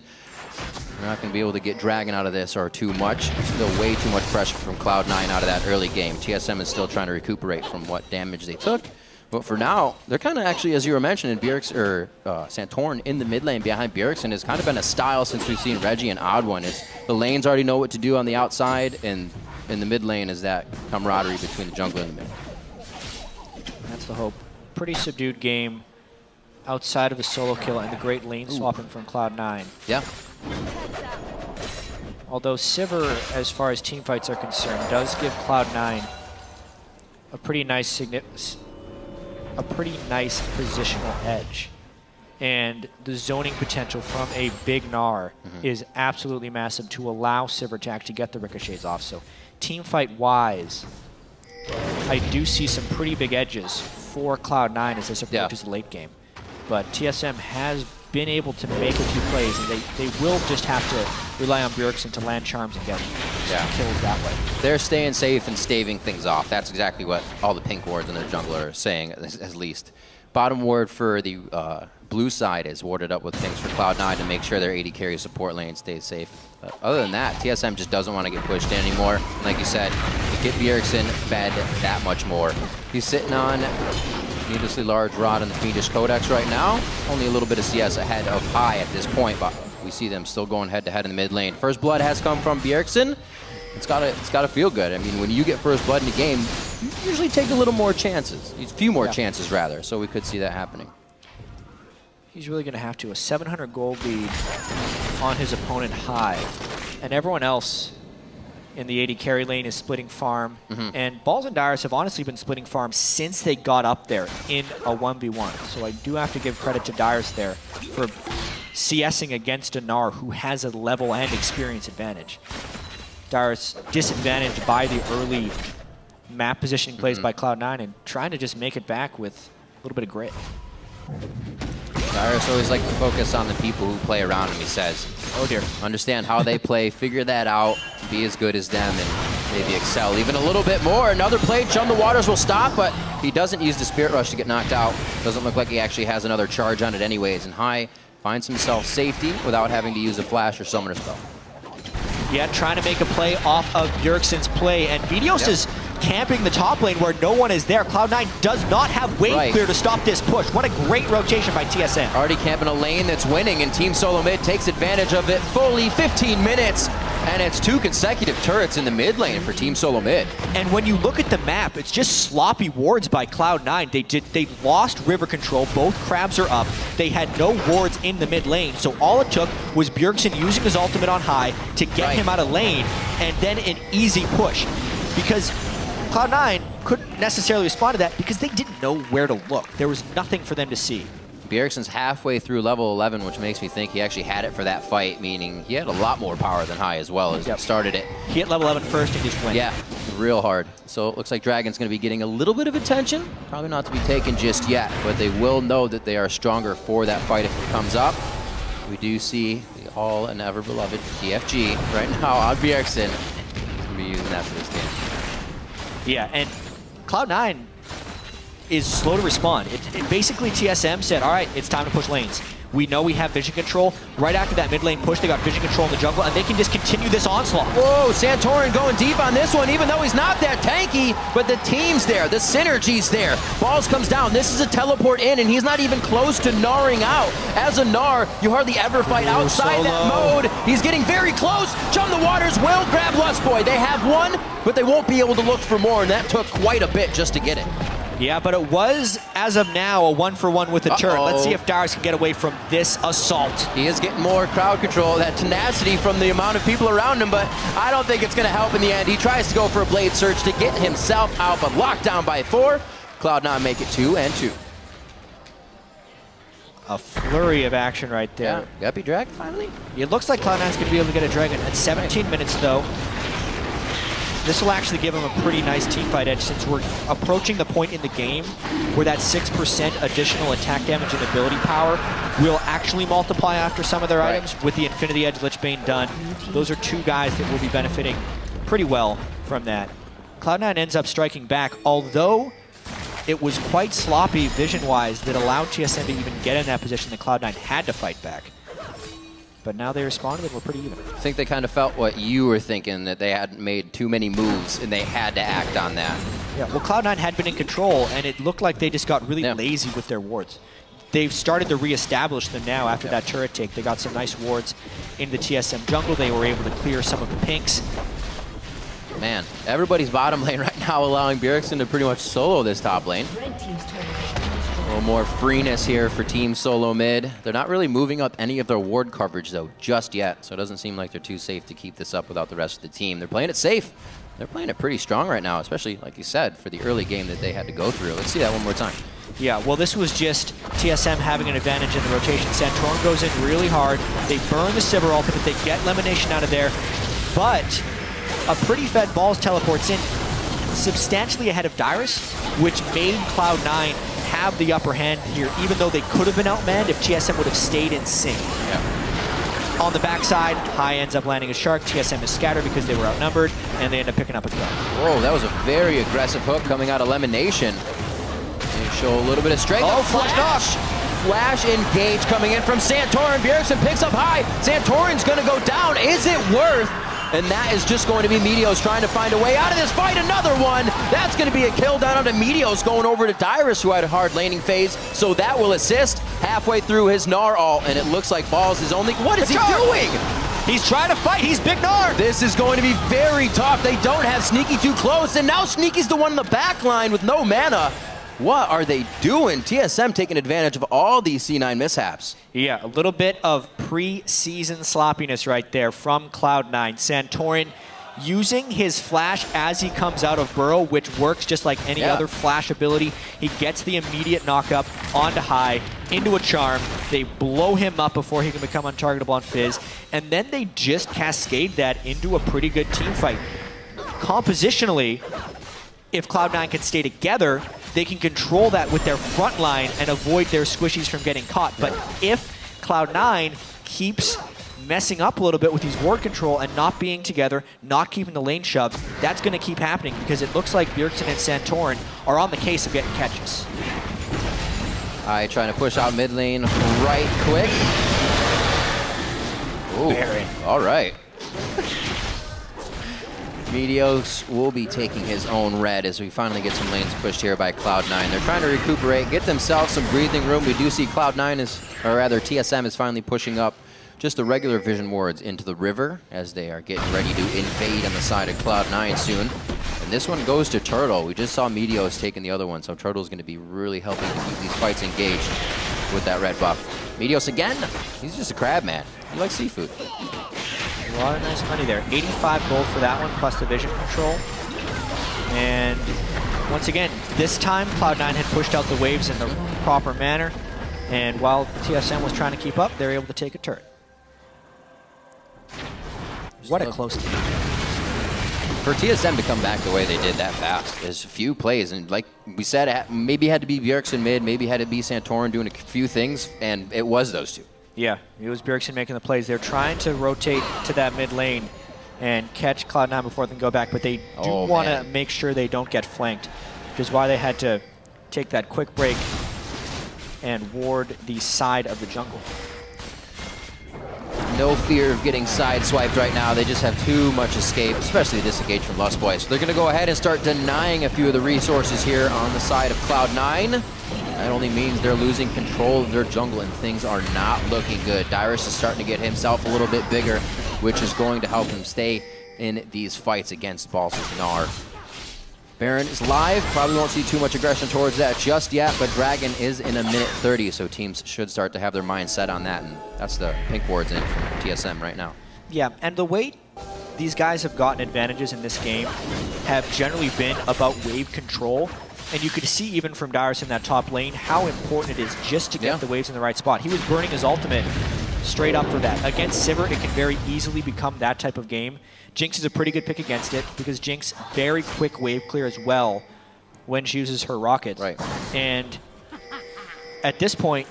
They're not going to be able to get Dragon out of this or too much. Still way too much pressure from Cloud9 out of that early game. TSM is still trying to recuperate from what damage they took. But for now, they're kind of actually, as you were mentioning, Santorin in the mid lane behind Bjergsen has kind of been a style since we've seen Reggie and Odd One. The lanes already know what to do on the outside, and in the mid lane is that camaraderie between the jungler and the mid. That's the hope. Pretty subdued game outside of the solo kill and the great lane swapping from Cloud9. Yeah. Although Sivir, as far as team fights are concerned, does give Cloud9 a pretty nice positional edge. And the zoning potential from a big Gnar is absolutely massive to allow Sivir to actually get the ricochets off. So team fight wise, I do see some pretty big edges for Cloud9 as this approaches the late game. But TSM has been able to make a few plays, and they will just have to rely on Bjergsen to land charms and get kills that way. They're staying safe and staving things off. That's exactly what all the pink wards in their jungler are saying, at least. Bottom ward for the blue side is warded up with things for Cloud9 to make sure their AD carry support lane stays safe. But other than that, TSM just doesn't want to get pushed in anymore. And like you said, to get Bjergsen fed that much more. He's sitting on needlessly large rod in the Fiendish Codex right now. Only a little bit of CS ahead of High at this point, but we see them still going head-to-head in the mid lane. First blood has come from Bjergsen. It's gotta feel good. I mean, when you get first blood in the game, you usually take a little more chances. A few more chances, rather. So we could see that happening. He's really going to have to. A 700 gold lead on his opponent High. And everyone else in the AD carry lane is splitting farm. And Balls and Dyrus have honestly been splitting farm since they got up there in a 1v1. So I do have to give credit to Dyrus there for CSing against a Gnar who has a level and experience advantage. Dyrus disadvantaged by the early map positioning plays by Cloud9 and trying to just make it back with a little bit of grit. Dyrus always like to focus on the people who play around him, he says. Oh dear. Understand how they play, figure that out, be as good as them, and maybe excel even a little bit more. Another play, Chum the Waters will stop, but he doesn't use the Spirit Rush to get knocked out. Doesn't look like he actually has another charge on it anyways, and High finds himself safety without having to use a flash or summoner spell. Yeah, trying to make a play off of Bjergsen's play, and Vidios is camping the top lane where no one is there. Cloud9 does not have wave clear to stop this push. What a great rotation by TSM. Already camping a lane that's winning, and Team SoloMid takes advantage of it fully 15 minutes, and it's 2 consecutive turrets in the mid lane for Team SoloMid. And when you look at the map, it's just sloppy wards by Cloud9. They lost river control. Both crabs are up. They had no wards in the mid lane, so all it took was Bjergsen using his ultimate on High to get him out of lane, and then an easy push. Because Cloud9 couldn't necessarily respond to that because they didn't know where to look. There was nothing for them to see. Bjergsen's halfway through level 11, which makes me think he actually had it for that fight, meaning he had a lot more power than High as well as he started it. He hit level 11 first and just went. Yeah, real hard. So it looks like Dragon's going to be getting a little bit of attention. Probably not to be taken just yet, but they will know that they are stronger for that fight if it comes up. We do see the all and ever beloved DFG right now on Bjergsen. He's going to be using that for this game. Yeah, and Cloud9 is slow to respond. It basically TSM said, all right, it's time to push lanes. We know we have vision control. Right after that mid lane push, they got vision control in the jungle, and they can just continue this onslaught. Whoa, Santorin going deep on this one, even though he's not that tanky, but the team's there, the synergy's there. Balls comes down, this is a teleport in, and he's not even close to Gnaring out. As a Gnar, you hardly ever fight outside that mode. He's getting very close. Chum the Waters will grab Lustboy. They have one, but they won't be able to look for more, and that took quite a bit just to get it. Yeah, but it was, as of now, a 1-for-1 with the turret. Let's see if Dyrus can get away from this assault. He is getting more crowd control, that tenacity from the amount of people around him, but I don't think it's going to help in the end. He tries to go for a blade search to get himself out, but locked down by 4. Cloud9 make it 2 and 2. A flurry of action right there. Yeah, got to be Dragon finally. It looks like Cloud9's going to be able to get a Dragon at 17 minutes, though. This will actually give him a pretty nice teamfight edge since we're approaching the point in the game where that 6% additional attack damage and ability power will actually multiply after some of their items with the Infinity Edge Lichbane done. Those are 2 guys that will be benefiting pretty well from that. Cloud9 ends up striking back, although it was quite sloppy vision-wise that allowed TSM to even get in that position that Cloud9 had to fight back. But now they responded and we're pretty even. I think they kind of felt what you were thinking, that they hadn't made too many moves and they had to act on that. Yeah, well, Cloud9 had been in control, and it looked like they just got really lazy with their wards. They've started to reestablish them now after that turret take. They got some nice wards in the TSM jungle. They were able to clear some of the pinks. man, everybody's bottom lane right now, allowing Bjergsen to pretty much solo this top lane. A little more freeness here for Team SoloMid. They're not really moving up any of their ward coverage, though, just yet. So it doesn't seem like they're too safe to keep this up without the rest of the team. They're playing it safe. They're playing it pretty strong right now, especially, like you said, for the early game that they had to go through. Let's see that one more time. Yeah, well, this was just TSM having an advantage in the rotation. Santorin goes in really hard. They burn the Sivir ultimate. They get elimination out of there. But a pretty fed Balls teleports in substantially ahead of Dyrus, which made Cloud9 have the upper hand here, even though they could have been outmanned if TSM would have stayed in sync. Yeah. On the backside, High ends up landing a Shark. TSM is scattered because they were outnumbered, and they end up picking up a kill. Whoa, that was a very aggressive hook coming out of Elimination. They show a little bit of strength. Oh, flash! Flash engage coming in from Santorin. Bjergsen picks up High. Santorin's going to go down. Is it worth? And that is just going to be Meteos trying to find a way out of this fight. Another one. That's going to be a kill down onto Meteos going over to Dyrus, who had a hard laning phase. So that will assist halfway through his Gnar ult. And it looks like Balls is only... What is he doing? He's trying to fight. He's Big Gnar. This is going to be very tough. They don't have Sneaky too close. And now Sneaky's the one in the back line with no mana. What are they doing? TSM taking advantage of all these C9 mishaps. Yeah, a little bit of pre-season sloppiness right there from Cloud9. Santorin using his flash as he comes out of Burrow, which works just like any other flash ability. He gets the immediate knock-up onto High, into a charm. They blow him up before he can become untargetable on Fizz, and then they just cascade that into a pretty good team fight. Compositionally, if Cloud9 can stay together, they can control that with their front line and avoid their squishies from getting caught. But if Cloud9 keeps messing up a little bit with his ward control and not being together, not keeping the lane shoved, that's going to keep happening because it looks like Bjergsen and Santorin are on the case of getting catches. Alright, trying to push out mid lane right quick. Ooh, Baron. Alright. Meteos will be taking his own red as we finally get some lanes pushed here by Cloud9. They're trying to recuperate, get themselves some breathing room. We do see Cloud9 is, or rather TSM is finally pushing up just the regular vision wards into the river as they are getting ready to invade on the side of Cloud9 soon. And this one goes to Turtle. We just saw Meteos taking the other one, so Turtle's going to be really helping to keep these fights engaged with that red buff. Meteos again, he's just a crab man. He likes seafood. A lot of nice money there. 85 gold for that one, plus the vision control. And once again, this time Cloud9 had pushed out the waves in the proper manner. And while TSM was trying to keep up, they were able to take a turret. What a close game. For TSM to come back the way they did that fast, there's a few plays. And like we said, maybe had to be Bjergsen mid, maybe had to be Santorin doing a few things, and it was those two. Yeah, it was Bjergsen making the plays. They're trying to rotate to that mid lane and catch Cloud9 before they can go back, but they do want to make sure they don't get flanked, which is why they had to take that quick break and ward the side of the jungle. No fear of getting sideswiped right now. They just have too much escape, especially the disengage from Lust Boy. So they're going to go ahead and start denying a few of the resources here on the side of Cloud9. That only means they're losing control of their jungle, and things are not looking good. Dyrus is starting to get himself a little bit bigger, which is going to help him stay in these fights against Balls' Gnar. Baron is live. Probably won't see too much aggression towards that just yet, but Dragon is in a minute 30, so teams should start to have their mind set on that, and that's the pink wards in from TSM right now. Yeah, and the way these guys have gotten advantages in this game have generally been about wave control. And you could see even from Dyrus in that top lane how important it is just to get the waves in the right spot. He was burning his ultimate straight up for that. Against Sivir, it can very easily become that type of game. Jinx is a pretty good pick against it because Jinx very quick wave clear as well when she uses her rockets. Right. And at this point,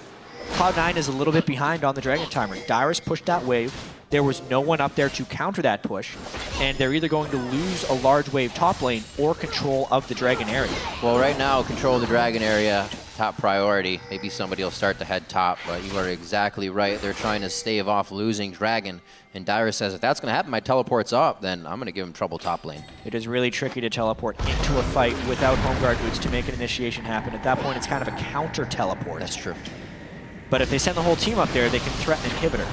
Cloud9 is a little bit behind on the Dragon timer. Dyrus pushed that wave. There was no one up there to counter that push, and they're either going to lose a large wave top lane or control of the Dragon area. Well, right now, control of the Dragon area, top priority. Maybe somebody will start to head top, but you are exactly right. They're trying to stave off losing Dragon, and Dyrus says, if that's going to happen, my teleport's up, then I'm going to give him trouble top lane. It is really tricky to teleport into a fight without home guard boots to make an initiation happen. At that point, it's kind of a counter teleport. That's true. But if they send the whole team up there, they can threaten inhibitor.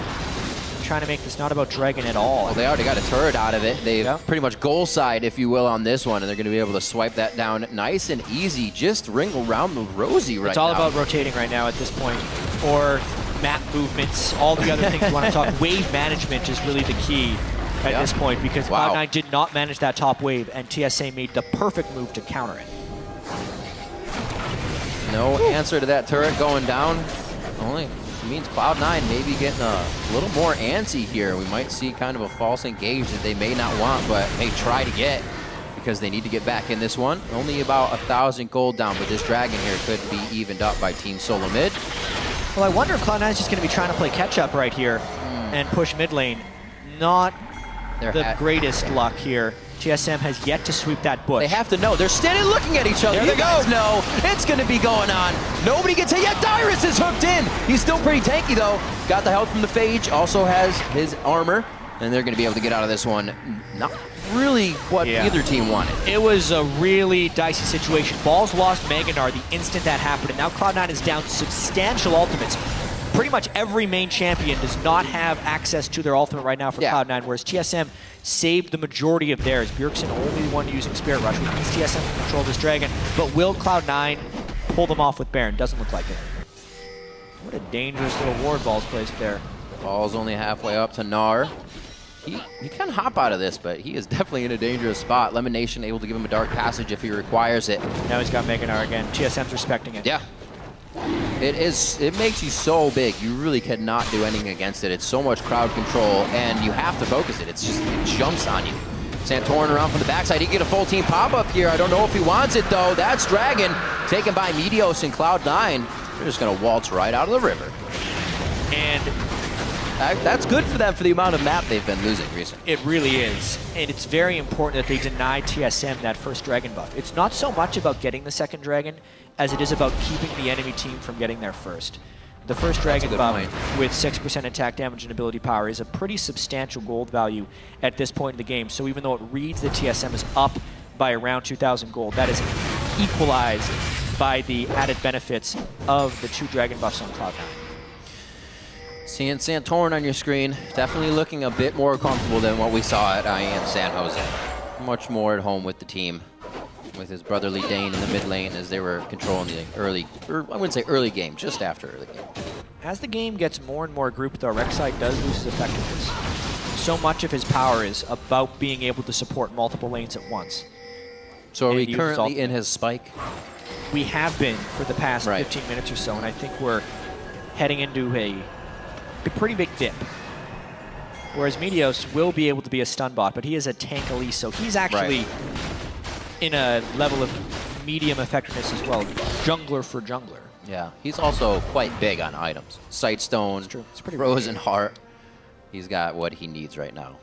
trying to make this not about Dragon at all. Well, they already got a turret out of it. They've pretty much goal side, if you will, on this one, and they're going to be able to swipe that down nice and easy. Just ring around the rosy right now. It's all about rotating right now at this point, or map movements, all the other things you want to talk. Wave management is really the key at this point, because Cloud9 did not manage that top wave, and TSM made the perfect move to counter it. No answer to that turret going down. Only means Cloud9 maybe getting a little more antsy here. We might see kind of a false engage that they may not want, but may try to get, because they need to get back in this one. Only about 1,000 gold down, but this Dragon here could be evened up by Team SoloMid. Well, I wonder if Cloud9 is just going to be trying to play catch-up right here and push mid lane. Not the greatest luck here. TSM has yet to sweep that bush. They have to know. They're standing looking at each other. There You they guys go. know it's going to be going on. Nobody gets hit yet. Dyrus is hooked in. He's still pretty tanky, though. Got the health from the Phage. Also has his armor. And they're going to be able to get out of this one. Not really what either team wanted. It was a really dicey situation. Balls lost Meganar the instant that happened, and now Cloud9 is down substantial ultimates. Pretty much every main champion does not have access to their ultimate right now for Cloud9, whereas TSM saved the majority of theirs. Bjergsen only the one using Spirit Rush, which means TSM can control this Dragon. But will Cloud9 pull them off with Baron? Doesn't look like it. What a dangerous little ward Balls placed there. Ball's only halfway up to Gnar. He can hop out of this, but he is definitely in a dangerous spot. Lemonation able to give him a dark passage if he requires it. Now he's got Meganar again. TSM's respecting it. Yeah. It makes you so big. You really cannot do anything against it. It's so much crowd control, and you have to focus it. It jumps on you. Santorin around from the backside. He can get a full team pop-up here. I don't know if he wants it, though. That's Dragon taken by Meteos and Cloud9. They're just going to waltz right out of the river. And that's good for them for the amount of map they've been losing recently. It really is. And it's very important that they deny TSM that first Dragon buff. It's not so much about getting the second Dragon as it is about keeping the enemy team from getting there first. The first Dragon buff with 6% attack damage and ability power is a pretty substantial gold value at this point in the game. So even though it reads that TSM is up by around 2,000 gold, that is equalized by the added benefits of the 2 Dragon buffs on Cloud9. Seeing Santorin on your screen, definitely looking a bit more comfortable than what we saw at IEM San Jose. Much more at home with the team, with his brotherly Dane in the mid lane as they were controlling the early, or I wouldn't say early game, just after early game. As the game gets more and more grouped, though, Rek'Sai does lose his effectiveness. So much of his power is about being able to support multiple lanes at once. So are we currently in his spike? We have been for the past 15 minutes or so, and I think we're heading into a pretty big dip. Whereas Meteos will be able to be a stun bot, but he is a tank elite, so he's actually in a level of medium effectiveness as well. Jungler for jungler. Yeah, he's also quite big on items. Sightstone, Frozen Heart. He's got what he needs right now.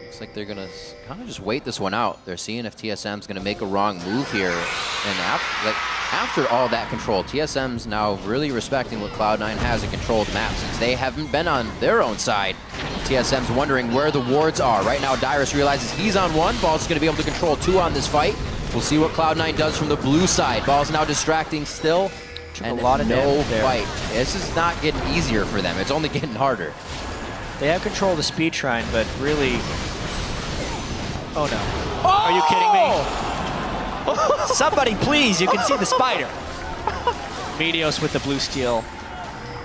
Looks like they're going to kind of just wait this one out. They're seeing if TSM's going to make a wrong move here. And after all that control, TSM's now really respecting what Cloud9 has a controlled map since they haven't been on their own side. TSM's wondering where the wards are. Right now, Dyrus realizes he's on 1. Ball's going to be able to control 2 on this fight. We'll see what Cloud9 does from the blue side. Ball's now distracting still. And a lot of no there. fight. This is not getting easier for them. It's only getting harder. They have control of the speed shrine, but really... Oh no. Are you kidding me? Somebody please, you can see the spider. Meteos with the blue steel.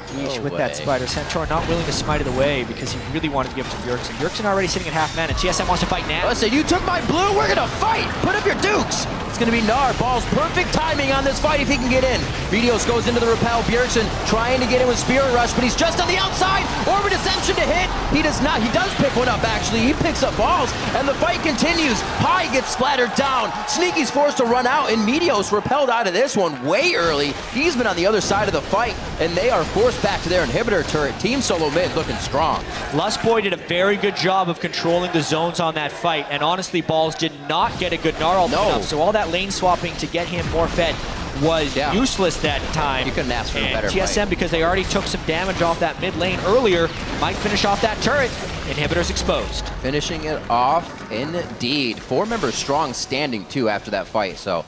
Yeesh with that spider. Centaur not willing to smite it away because he really wanted to give it to Bjergsen. Bjergsen already sitting at half mana. TSM wants to fight now. Listen, you took my blue, we're gonna fight! Put up your dukes! It's gonna be Gnar. Ball's perfect timing on this fight if he can get in. Meteos goes into the repel. Bjergsen trying to get in with Spirit Rush, but he's just on the outside. Orbit Ascension to hit. He does not. He does pick one up, actually. He picks up Balls, and the fight continues. Pi gets splattered down. Sneaky's forced to run out, and Meteos repelled out of this one way early. He's been on the other side of the fight, and they are forced back to their inhibitor turret. Team SoloMid looking strong. Lustboy did a very good job of controlling the zones on that fight, and honestly, Balls did not get a good Gnar ultimate up, so all that lane swapping to get him more fed was useless that time. You couldn't ask for a better TSM, fight. because they already took some damage off that mid lane earlier, might finish off that turret. Inhibitors exposed. Finishing it off indeed. 4 members strong standing too after that fight, so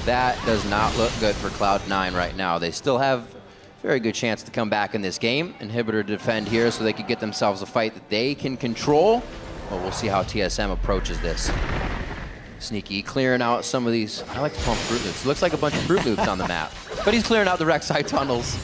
that does not look good for Cloud9 right now. They still have very good chance to come back in this game. Inhibitor to defend here so they could get themselves a fight that they can control. But we'll see how TSM approaches this. Sneaky clearing out some of these, I like to call them Fruit Loops. It looks like a bunch of Fruit Loops on the map. But he's clearing out the Rek'Sai tunnels.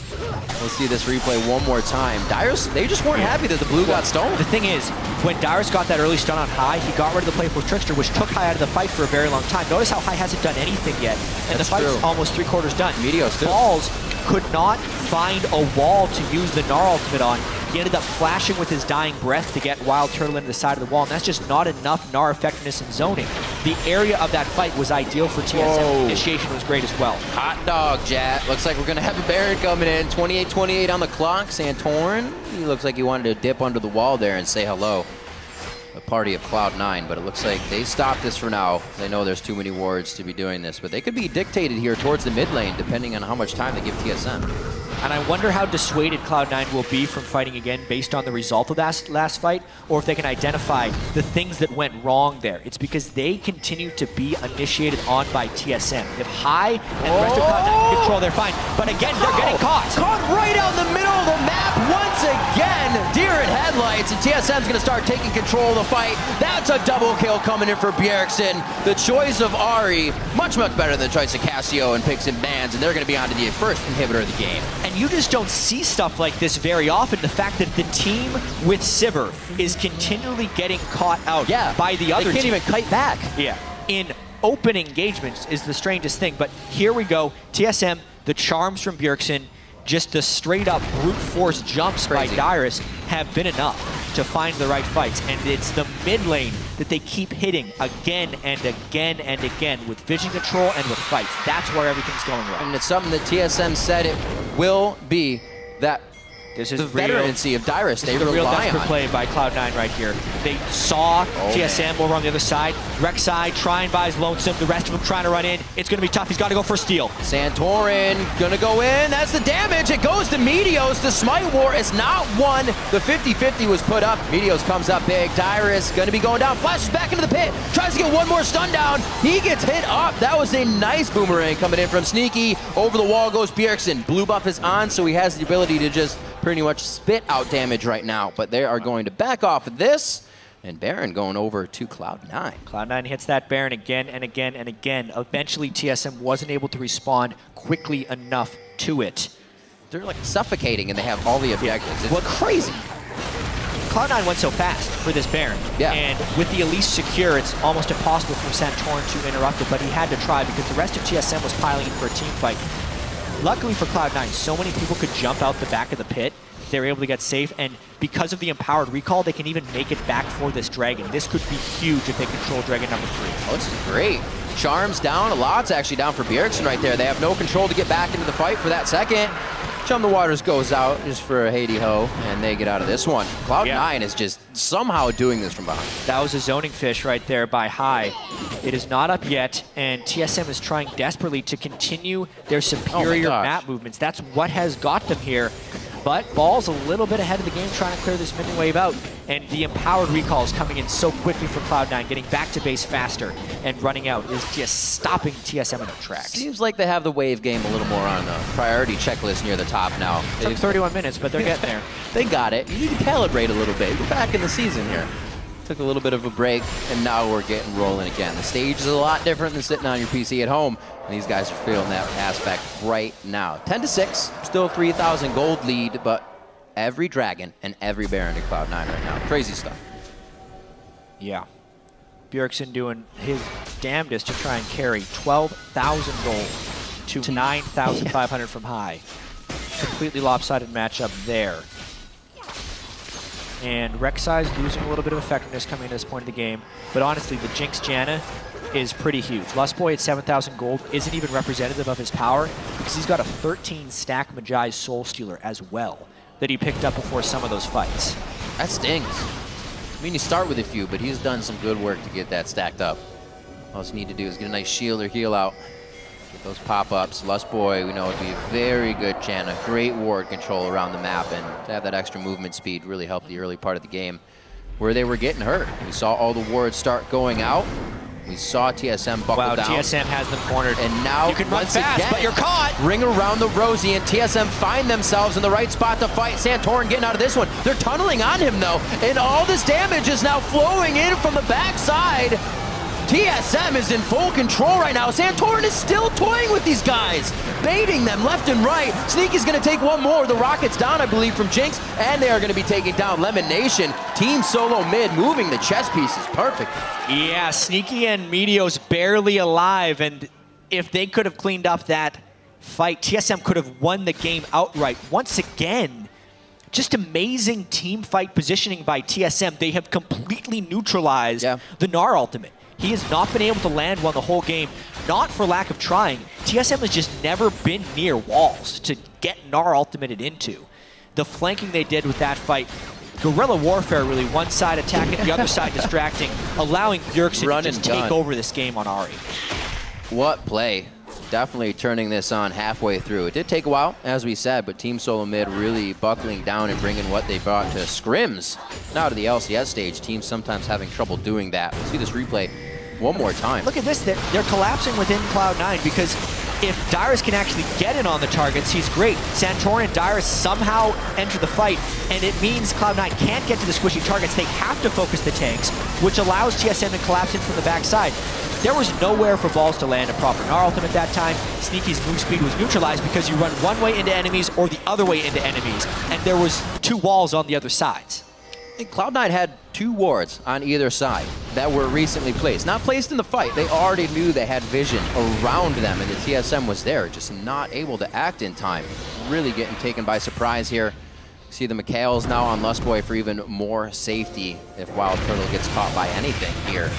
We'll see this replay one more time. Dyrus, they just weren't happy that the blue got stolen. The thing is, when Dyrus got that early stun on High, he got rid of the Playful Trickster, which took High out of the fight for a very long time. Notice how High hasn't done anything yet, and the fight's almost 3/4 done. Meteos too. Balls could not find a wall to use the Gnar ultimate on. He ended up flashing with his dying breath to get Wild Turtle into the side of the wall, and that's just not enough Gnar effectiveness and zoning. The area of that fight was ideal for TSM. Initiation was great as well. Hot dog, Jat. Looks like we're going to have a Baron coming in. 28-28 on the clock. Santorin, he looks like he wanted to dip under the wall there and say hello. A party of Cloud9, but it looks like they stopped this for now. They know there's too many wards to be doing this, but they could be dictated here towards the mid lane, depending on how much time they give TSM. And I wonder how dissuaded Cloud9 will be from fighting again based on the result of that last fight, or if they can identify the things that went wrong there. It's because they continue to be initiated on by TSM. If High and the rest of Cloud9 can control, they're fine. But again, they're getting caught. Caught right out in the middle of the map once again. Deer in headlights, and TSM's going to start taking control of the fight. That's a double kill coming in for Bjergsen. The choice of Ahri, much better than the choice of Cassio and picks and bans, and they're going to be on to the first inhibitor of the game. And you just don't see stuff like this very often. The fact that the team with Sivir is continually getting caught out by the other team. They can't even kite back. Yeah. In open engagements is the strangest thing. But here we go. TSM, the charms from Bjergsen, just the straight up brute force jumps by Dyrus have been enough to find the right fights. And it's the mid lane that they keep hitting again and again and again with vision control and with fights. That's where everything's going right. And it's something that TSM said it will be, that this is the veterancy of Dyrus. They rely on. Real desperate play by Cloud9 right here. They saw TSM over on the other side. Rek'Sai trying by his lonesome. The rest of them trying to run in. It's going to be tough. He's got to go for a steal. Santorin going to go in. That's the damage. It goes to Meteos. The Smite War is not won. The 50-50 was put up. Meteos comes up big. Dyrus going to be going down. Flashes back into the pit. Tries to get one more stun down. He gets hit up. That was a nice boomerang coming in from Sneaky. Over the wall goes Bjergsen. Blue buff is on, so he has the ability to just pretty much spit out damage right now, but they are going to back off of this, and Baron going over to Cloud9. Cloud9 hits that Baron again and again and again. Eventually, TSM wasn't able to respond quickly enough to it. They're like suffocating, and they have all the objectives. It's crazy. Cloud9 went so fast for this Baron, and with the Elise secure, it's almost impossible for Santorin to interrupt it, but he had to try because the rest of TSM was piling in for a team fight. Luckily for Cloud9, so many people could jump out the back of the pit. They were able to get safe, and because of the empowered recall, they can even make it back for this dragon. This could be huge if they control dragon number 3. Oh, this is great. Charms down. A lot's actually down for Bjergsen right there. They have no control to get back into the fight for that second. Chum the Waters goes out just for a Haiti-ho, and they get out of this one. Cloud9 is just somehow doing this from behind. That was a zoning fish right there by High. It is not up yet, and TSM is trying desperately to continue their superior map movements. That's what has got them here. But Ball's a little bit ahead of the game trying to clear this mid wave out. And the empowered recall is coming in so quickly for Cloud9, getting back to base faster and running out is just stopping TSM in their tracks. Seems like they have the wave game a little more on the priority checklist near the top now. It took 31 minutes, but they're getting there. They got it. You need to calibrate a little bit. We're back in the season here. Took a little bit of a break, and now we're getting rolling again. The stage is a lot different than sitting on your PC at home. And these guys are feeling that aspect right now. 10-6, still 3,000 gold lead, but every dragon and every Baron to Cloud9 right now. Crazy stuff. Yeah. Bjergsen doing his damnedest to try and carry 12,000 gold to 9,500 from High. Completely lopsided matchup there. And Rek'Sai's losing a little bit of effectiveness coming into this point of the game. But honestly, the Jinx Janna is pretty huge. Lustboy at 7,000 gold isn't even representative of his power because he's got a 13 stack Majai's Soul Stealer as well that he picked up before some of those fights. That stings. I mean, you start with a few, but he's done some good work to get that stacked up. All you need to do is get a nice shield or heal out. Get those pop-ups. Lustboy, we know, would be a very good Janna. Great ward control around the map, and to have that extra movement speed really helped the early part of the game where they were getting hurt. We saw all the wards start going out. We saw TSM buckle down. TSM has them cornered. And now, you can run fast, but you're caught. Ring around the Rosie, and TSM find themselves in the right spot to fight. Santorin getting out of this one. They're tunneling on him, though, and all this damage is now flowing in from the backside. TSM is in full control right now. Santorin is still toying with these guys, baiting them left and right. Sneaky's going to take one more. The Rocket's down, I believe, from Jinx, and they are going to be taking down Lemon Nation. Team SoloMid moving the chess pieces perfect. Yeah, Sneaky and Meteo's barely alive, and if they could have cleaned up that fight, TSM could have won the game outright. Once again, just amazing team fight positioning by TSM. They have completely neutralized the Gnar ultimate. He has not been able to land one the whole game, not for lack of trying. TSM has just never been near walls to get Gnar ultimated into. The flanking they did with that fight, guerrilla warfare really, one side attacking, the other side distracting, allowing Bjergsen to just take over this game on Ahri. What play. Definitely turning this on halfway through. It did take a while, as we said, but Team SoloMid really buckling down and bringing what they brought to scrims. Now to the LCS stage, teams sometimes having trouble doing that. We'll see this replay one more time. Look at this, they're collapsing within Cloud9 because if Dyrus can actually get in on the targets, he's great. Santorin and Dyrus somehow enter the fight, and it means Cloud9 can't get to the squishy targets. They have to focus the tanks, which allows TSM to collapse in from the backside. There was nowhere for balls to land a proper Gnar ultimate that time. Sneaky's move speed was neutralized because you run one way into enemies or the other way into enemies, and there was two walls on the other sides. And Cloud9 had 2 wards on either side that were recently placed. Not placed in the fight. They already knew they had vision around them, and the TSM was there, just not able to act in time. Really getting taken by surprise here. See the Mikhail's now on Lustboy for even more safety if Wild Turtle gets caught by anything here.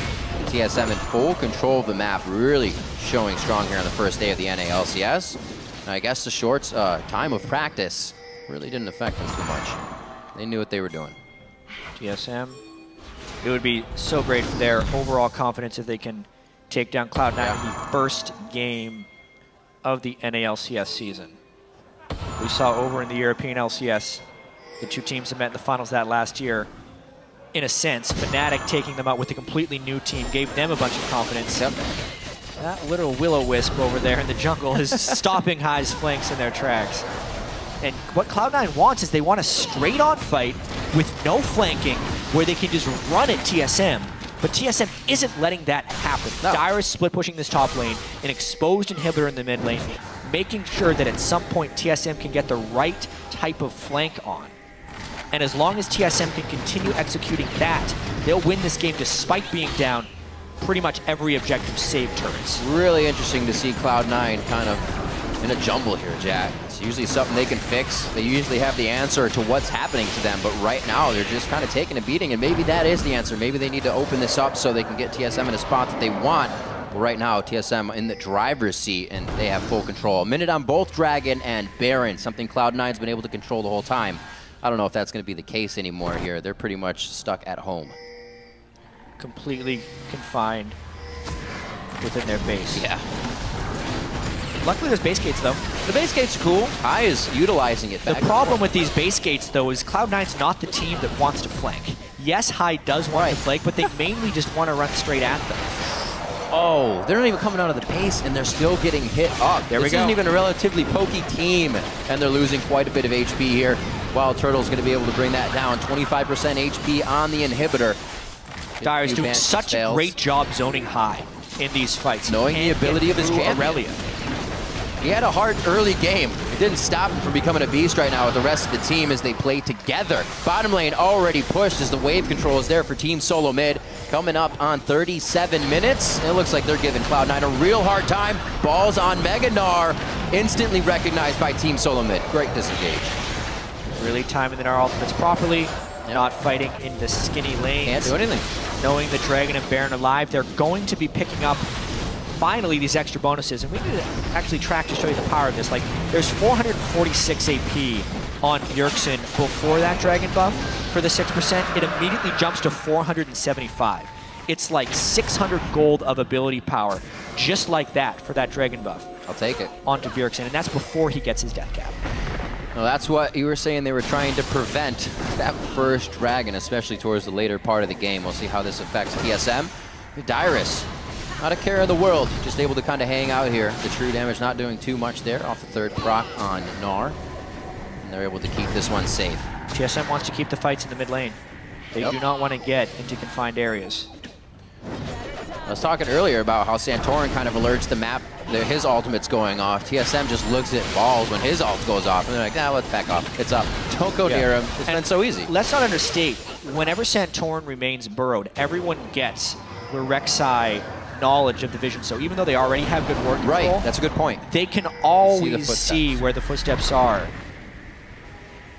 The TSM in full control of the map, really showing strong here on the first day of the NA LCS. And I guess the shorts time of practice really didn't affect them too much. They knew what they were doing. TSM, it would be so great for their overall confidence if they can take down Cloud9 in the first game of the NA LCS season. We saw over in the European LCS, the two teams that met in the finals that last year. In a sense, Fnatic taking them out with a completely new team gave them a bunch of confidence. That little will-o-wisp over there in the jungle is stopping High's flanks in their tracks. And what Cloud9 wants is they want a straight-on fight with no flanking where they can just run at TSM. But TSM isn't letting that happen. Dyrus split pushing this top lane, an exposed inhibitor in the mid lane, making sure that at some point TSM can get the right type of flank on. And as long as TSM can continue executing that, they'll win this game despite being down pretty much every objective save turns. Really interesting to see Cloud9 kind of in a jumble here, Jack. It's usually something they can fix. They usually have the answer to what's happening to them, but right now they're just kind of taking a beating, and maybe that is the answer. Maybe they need to open this up so they can get TSM in a spot that they want. But right now, TSM in the driver's seat, and they have full control. A minute on both Dragon and Baron, something Cloud9's been able to control the whole time. I don't know if that's going to be the case anymore here. They're pretty much stuck at home. Completely confined within their base. Yeah. Luckily, there's base gates, though. The base gates are cool. High is utilizing it back. The problem with these base gates, though, is Cloud9's not the team that wants to flank. Yes, High does want to flank, but they mainly just want to run straight at them. Oh, they're not even coming out of the base, and they're still getting hit up. There we go. This isn't even a relatively pokey team, and they're losing quite a bit of HP here. Wild Turtle's going to be able to bring that down. 25% HP on the inhibitor. Dyrus doing such a great job zoning High in these fights. Knowing the ability of his champion. Aurelia. He had a hard early game. It didn't stop him from becoming a beast right now with the rest of the team as they play together. Bottom lane already pushed as the wave control is there for Team SoloMid. Coming up on 37 minutes. It looks like they're giving Cloud9 a real hard time. Balls on Mega Gnar. Instantly recognized by Team SoloMid. Great disengage. Really timing the Gnar ultimates properly. Not fighting in the skinny lanes. Can't do anything. Knowing the Dragon and Baron are live, they're going to be picking up finally these extra bonuses, and we need to actually track to show you the power of this. Like, there's 446 AP on Bjergsen before that Dragon buff for the 6%. It immediately jumps to 475. It's like 600 gold of ability power, just like that for that Dragon buff. I'll take it. Onto Bjergsen, and that's before he gets his death cap. Well, that's what you were saying. They were trying to prevent that first Dragon, especially towards the later part of the game. We'll see how this affects TSM. Dyrus Not a care in the world, just able to kind of hang out here. The true damage not doing too much there off the third proc on Gnar. And they're able to keep this one safe. TSM wants to keep the fights in the mid lane. They do not want to get into confined areas. I was talking earlier about how Santorin kind of alerts the map that his ultimate's going off. TSM just looks at balls when his ult goes off, and they're like, nah, let's back off. It's up. Don't go near him. It's been so easy. Let's not understate, whenever Santorin remains burrowed, everyone gets the Rek'Sai knowledge of the vision. So even though they already have good work control, right, that's a good point. They can always see where the footsteps are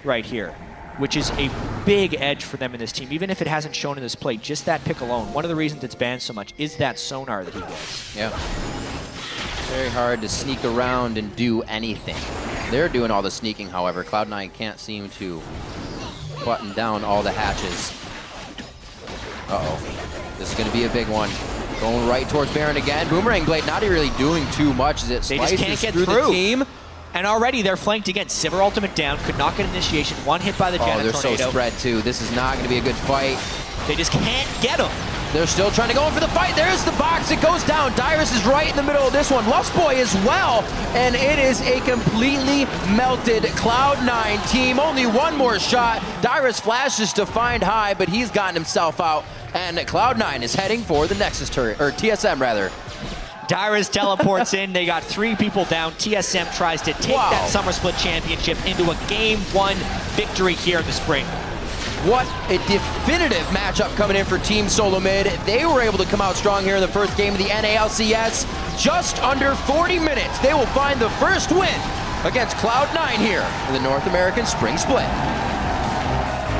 right here, which is a big edge for them in this team. Even if it hasn't shown in this play, just that pick alone, one of the reasons it's banned so much is that sonar that he gets. Yeah. Very hard to sneak around and do anything. They're doing all the sneaking, however. Cloud9 can't seem to button down all the hatches. Uh-oh. This is going to be a big one. Going right towards Baron again. Boomerang Blade not really doing too much as it slices can't get through the team. And already they're flanked again. Sivir ultimate down, could not get initiation. One hit by the Janna they're Tornado. So spread too. This is not going to be a good fight. They just can't get him. They're still trying to go in for the fight. There's the box. It goes down. Dyrus is right in the middle of this one. Lustboy as well. And it is a completely melted Cloud9 team. Only one more shot. Dyrus flashes to find high, but he's gotten himself out. And Cloud9 is heading for the Nexus turret, or TSM rather. Dyrus teleports in. They got 3 people down. TSM tries to take that Summer Split Championship into a Game 1 victory here in the spring. What a definitive matchup coming in for Team SoloMid. They were able to come out strong here in the first game of the NA LCS. Just under 40 minutes, they will find the first win against Cloud9 here in the North American Spring Split.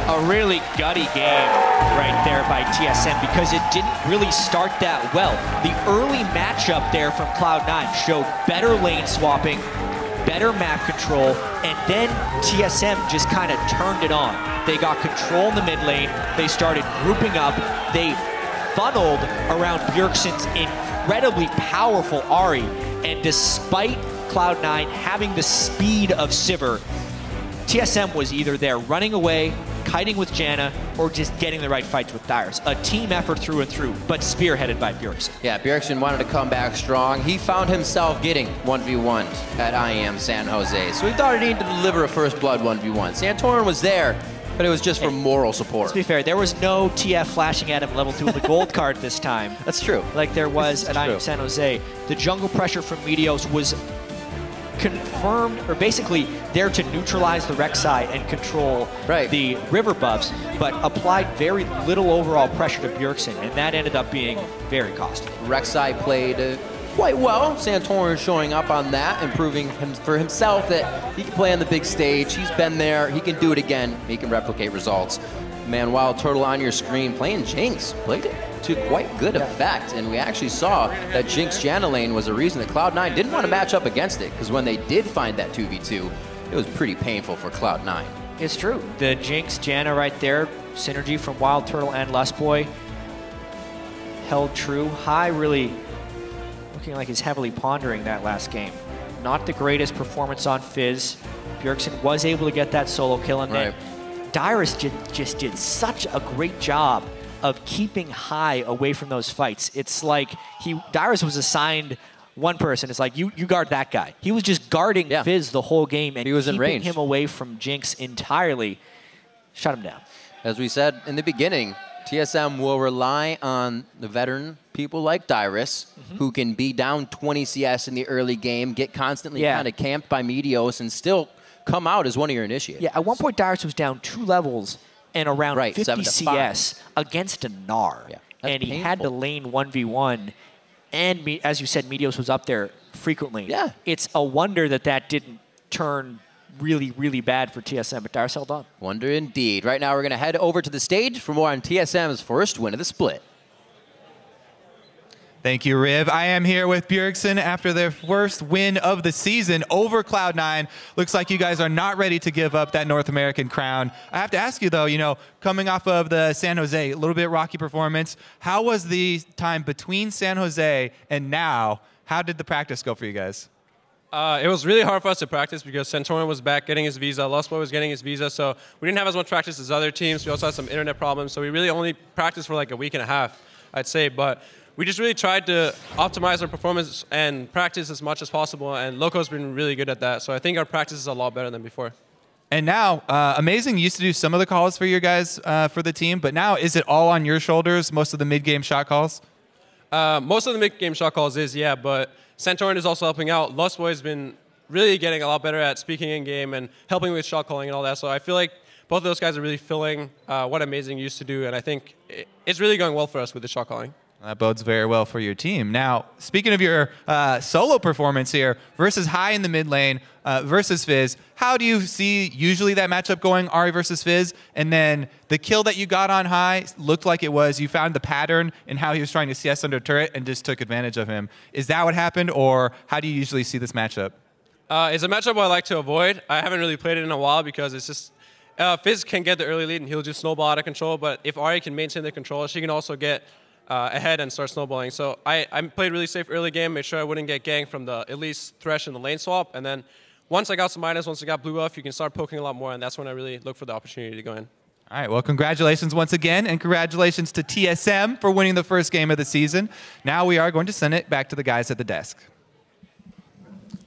A really gutty game right there by TSM because it didn't really start that well. The early matchup there from Cloud9 showed better lane swapping, better map control, and then TSM just kind of turned it on. They got control in the mid lane, they started grouping up, they funneled around Bjergsen's incredibly powerful Ahri, and despite Cloud9 having the speed of Sivir, TSM was either there running away, kiting with Janna, or just getting the right fights with Dyrus. A team effort through and through, but spearheaded by Bjergsen. Yeah, Bjergsen wanted to come back strong. He found himself getting 1v1 at IEM San Jose, so he thought he needed to deliver a first blood 1v1. Santorin was there, but it was just for moral support. Let's be fair, there was no TF flashing at him level 2 with the gold card this time. That's true. Like there was at IEM San Jose. The jungle pressure from Meteos was confirmed, or basically there to neutralize the Rek'Sai and control the river buffs, but applied very little overall pressure to Bjergsen, and that ended up being very costly. Rek'Sai played quite well. Santorin showing up on that, improving for himself that he can play on the big stage. He's been there. He can do it again. He can replicate results. Man, Wild Turtle on your screen playing Jinx. Played it to quite good effect, and we actually saw that Jinx Janna lane was a reason that Cloud9 didn't want to match up against it, because when they did find that 2v2, it was pretty painful for Cloud9. It's true. The Jinx Janna right there, synergy from Wild Turtle and Lustboy, held true. High really looking like he's heavily pondering that last game. Not the greatest performance on Fizz. Bjergsen was able to get that solo kill, and then Dyrus just did such a great job of keeping High away from those fights. It's like Dyrus was assigned one person. It's like, you guard that guy. He was just guarding Fizz the whole game, and he was keeping in range. him away from Jinx entirely. Shut him down. As we said in the beginning, TSM will rely on the veteran people like Dyrus, who can be down 20 CS in the early game, get constantly kind of camped by Meteos, and still come out as one of your initiators. Yeah, at one point Dyrus was down 2 levels and around 50 CS against a Gnar. Yeah, and he had to lane 1v1, and as you said, Meteos was up there frequently. Yeah. It's a wonder that that didn't turn really, really bad for TSM, but Dyrus held on. Wonder indeed. Right now we're going to head over to the stage for more on TSM's first win of the split. Thank you, Riv. I am here with Bjergsen after their first win of the season over Cloud9. Looks like you guys are not ready to give up that North American crown. I have to ask you, though, you know, coming off of the San Jose, a little bit rocky performance, how was the time between San Jose and now? How did the practice go for you guys? It was really hard for us to practice because Santorin was back getting his visa, Lustboy was getting his visa, so we didn't have as much practice as other teams. We also had some internet problems, so we really only practiced for like a week and a half, I'd say. But we just really tried to optimize our performance and practice as much as possible, and Loco's been really good at that. So I think our practice is a lot better than before. And now, Amazing used to do some of the calls for you guys for the team, but now is it all on your shoulders, most of the mid-game shot calls? Most of the mid-game shot calls is, yeah, but Santorin is also helping out. Lustboy has been really getting a lot better at speaking in game and helping with shot calling and all that. So I feel like both of those guys are really filling what Amazing used to do, and I think it's really going well for us with the shot calling. That bodes very well for your team. Now, speaking of your solo performance here versus High in the mid lane versus Fizz, how do you see usually that matchup going, Ari versus Fizz? And then the kill that you got on High looked like it was you found the pattern in how he was trying to CS under turret and just took advantage of him. Is that what happened, or how do you usually see this matchup? It's a matchup I like to avoid. I haven't really played it in a while because it's just Fizz can get the early lead and he'll just snowball out of control, but if Ari can maintain the control, she can also get ahead and start snowballing. So I played really safe early game, made sure I wouldn't get ganked from the Elise Thresh and the lane swap, and then once I got some minus, once I got blue buff, you can start poking a lot more, and that's when I really look for the opportunity to go in. All right, well, congratulations once again, and congratulations to TSM for winning the first game of the season. Now we are going to send it back to the guys at the desk.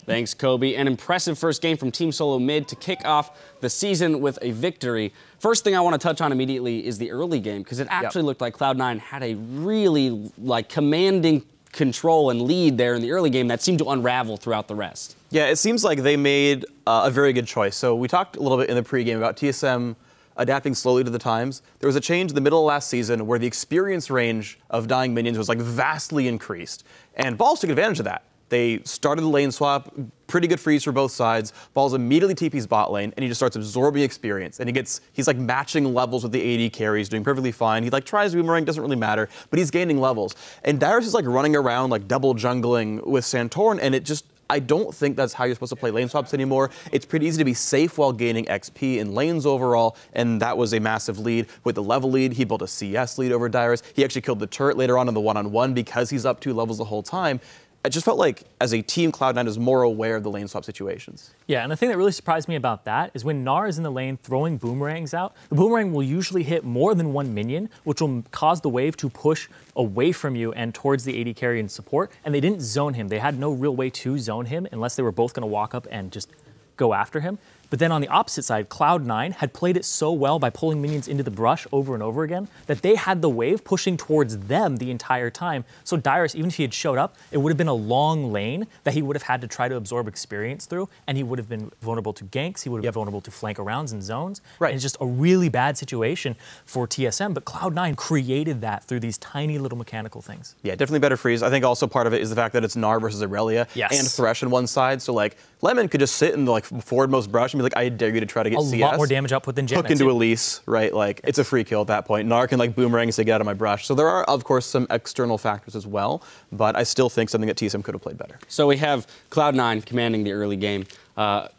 Thanks, Kobe. An impressive first game from Team SoloMid to kick off the season with a victory. First thing I want to touch on immediately is the early game, because it actually looked like Cloud9 had a really commanding control and lead there in the early game that seemed to unravel throughout the rest. Yeah, it seems like they made a very good choice. So we talked a little bit in the pregame about TSM adapting slowly to the times. There was a change in the middle of last season where the experience range of dying minions was vastly increased, and Balls took advantage of that. They started the lane swap, pretty good freeze for both sides. Balls immediately TP's bot lane, and he just starts absorbing experience. And he's matching levels with the AD carries, doing perfectly fine. He tries boomerang, doesn't really matter, but he's gaining levels. And Dyrus is running around double jungling with Santorin, and I don't think that's how you're supposed to play lane swaps anymore. It's pretty easy to be safe while gaining XP in lanes overall, and that was a massive lead. With the level lead, he built a CS lead over Dyrus. He actually killed the turret later on in the one-on-one because he's up 2 levels the whole time. I just felt like, as a team, Cloud9 is more aware of the lane swap situations. Yeah, and the thing that really surprised me about that is when Gnar is in the lane throwing boomerangs out, the boomerang will usually hit more than one minion, which will cause the wave to push away from you and towards the AD carry and support, and they didn't zone him. They had no real way to zone him unless they were both going to walk up and just go after him. But then on the opposite side, Cloud9 had played it so well by pulling minions into the brush over and over again that they had the wave pushing towards them the entire time. So Dyrus, even if he had showed up, it would have been a long lane that he would have had to try to absorb experience through, and he would have been vulnerable to ganks, he would have been vulnerable to flank arounds and zones. Right. And it's just a really bad situation for TSM, but Cloud9 created that through these tiny little mechanical things. Yeah, definitely better freeze. I think also part of it is the fact that it's Gnar versus Aurelia and Thresh on one side, so Lemon could just sit in the forwardmost brush and be I dare you to try to get CS. A lot more damage output than Jett. Hook into Elise, right? It's a free kill at that point. Gnar can boomerang and say, get out of my brush. So there are, of course, some external factors as well, but I still think something that TSM could have played better. So we have Cloud9 commanding the early game. A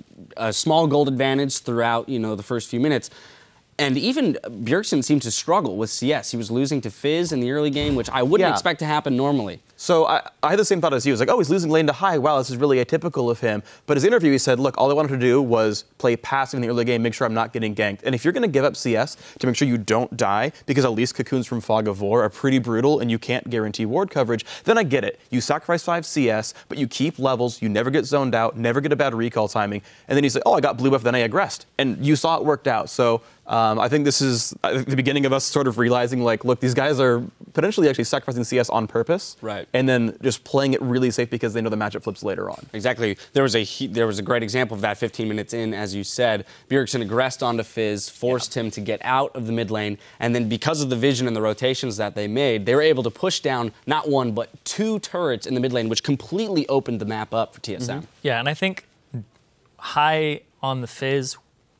small gold advantage throughout, the first few minutes. And even Bjergsen seemed to struggle with CS. He was losing to Fizz in the early game, which I wouldn't expect to happen normally. So I had the same thought as you. I was he's losing lane to High. Wow, this is really atypical of him. But his interview, he said, look, all I wanted to do was play passive in the early game, make sure I'm not getting ganked. And if you're going to give up CS to make sure you don't die, because at least cocoons from Fog of War are pretty brutal and you can't guarantee ward coverage, then I get it. You sacrifice 5 CS, but you keep levels, you never get zoned out, never get a bad recall timing. And then he's like, oh, I got blue buff, then I aggressed. And you saw it worked out. So I think this is the beginning of us sort of realizing, look, these guys are potentially actually sacrificing CS on purpose. Right. And then just playing it really safe because they know the matchup flips later on. Exactly. There was a great example of that 15 minutes in, as you said. Bjergsen aggressed onto Fizz, forced him to get out of the mid lane, and then because of the vision and the rotations that they made, they were able to push down not 1, but 2 turrets in the mid lane, which completely opened the map up for TSM. Yeah, and I think High on the Fizz,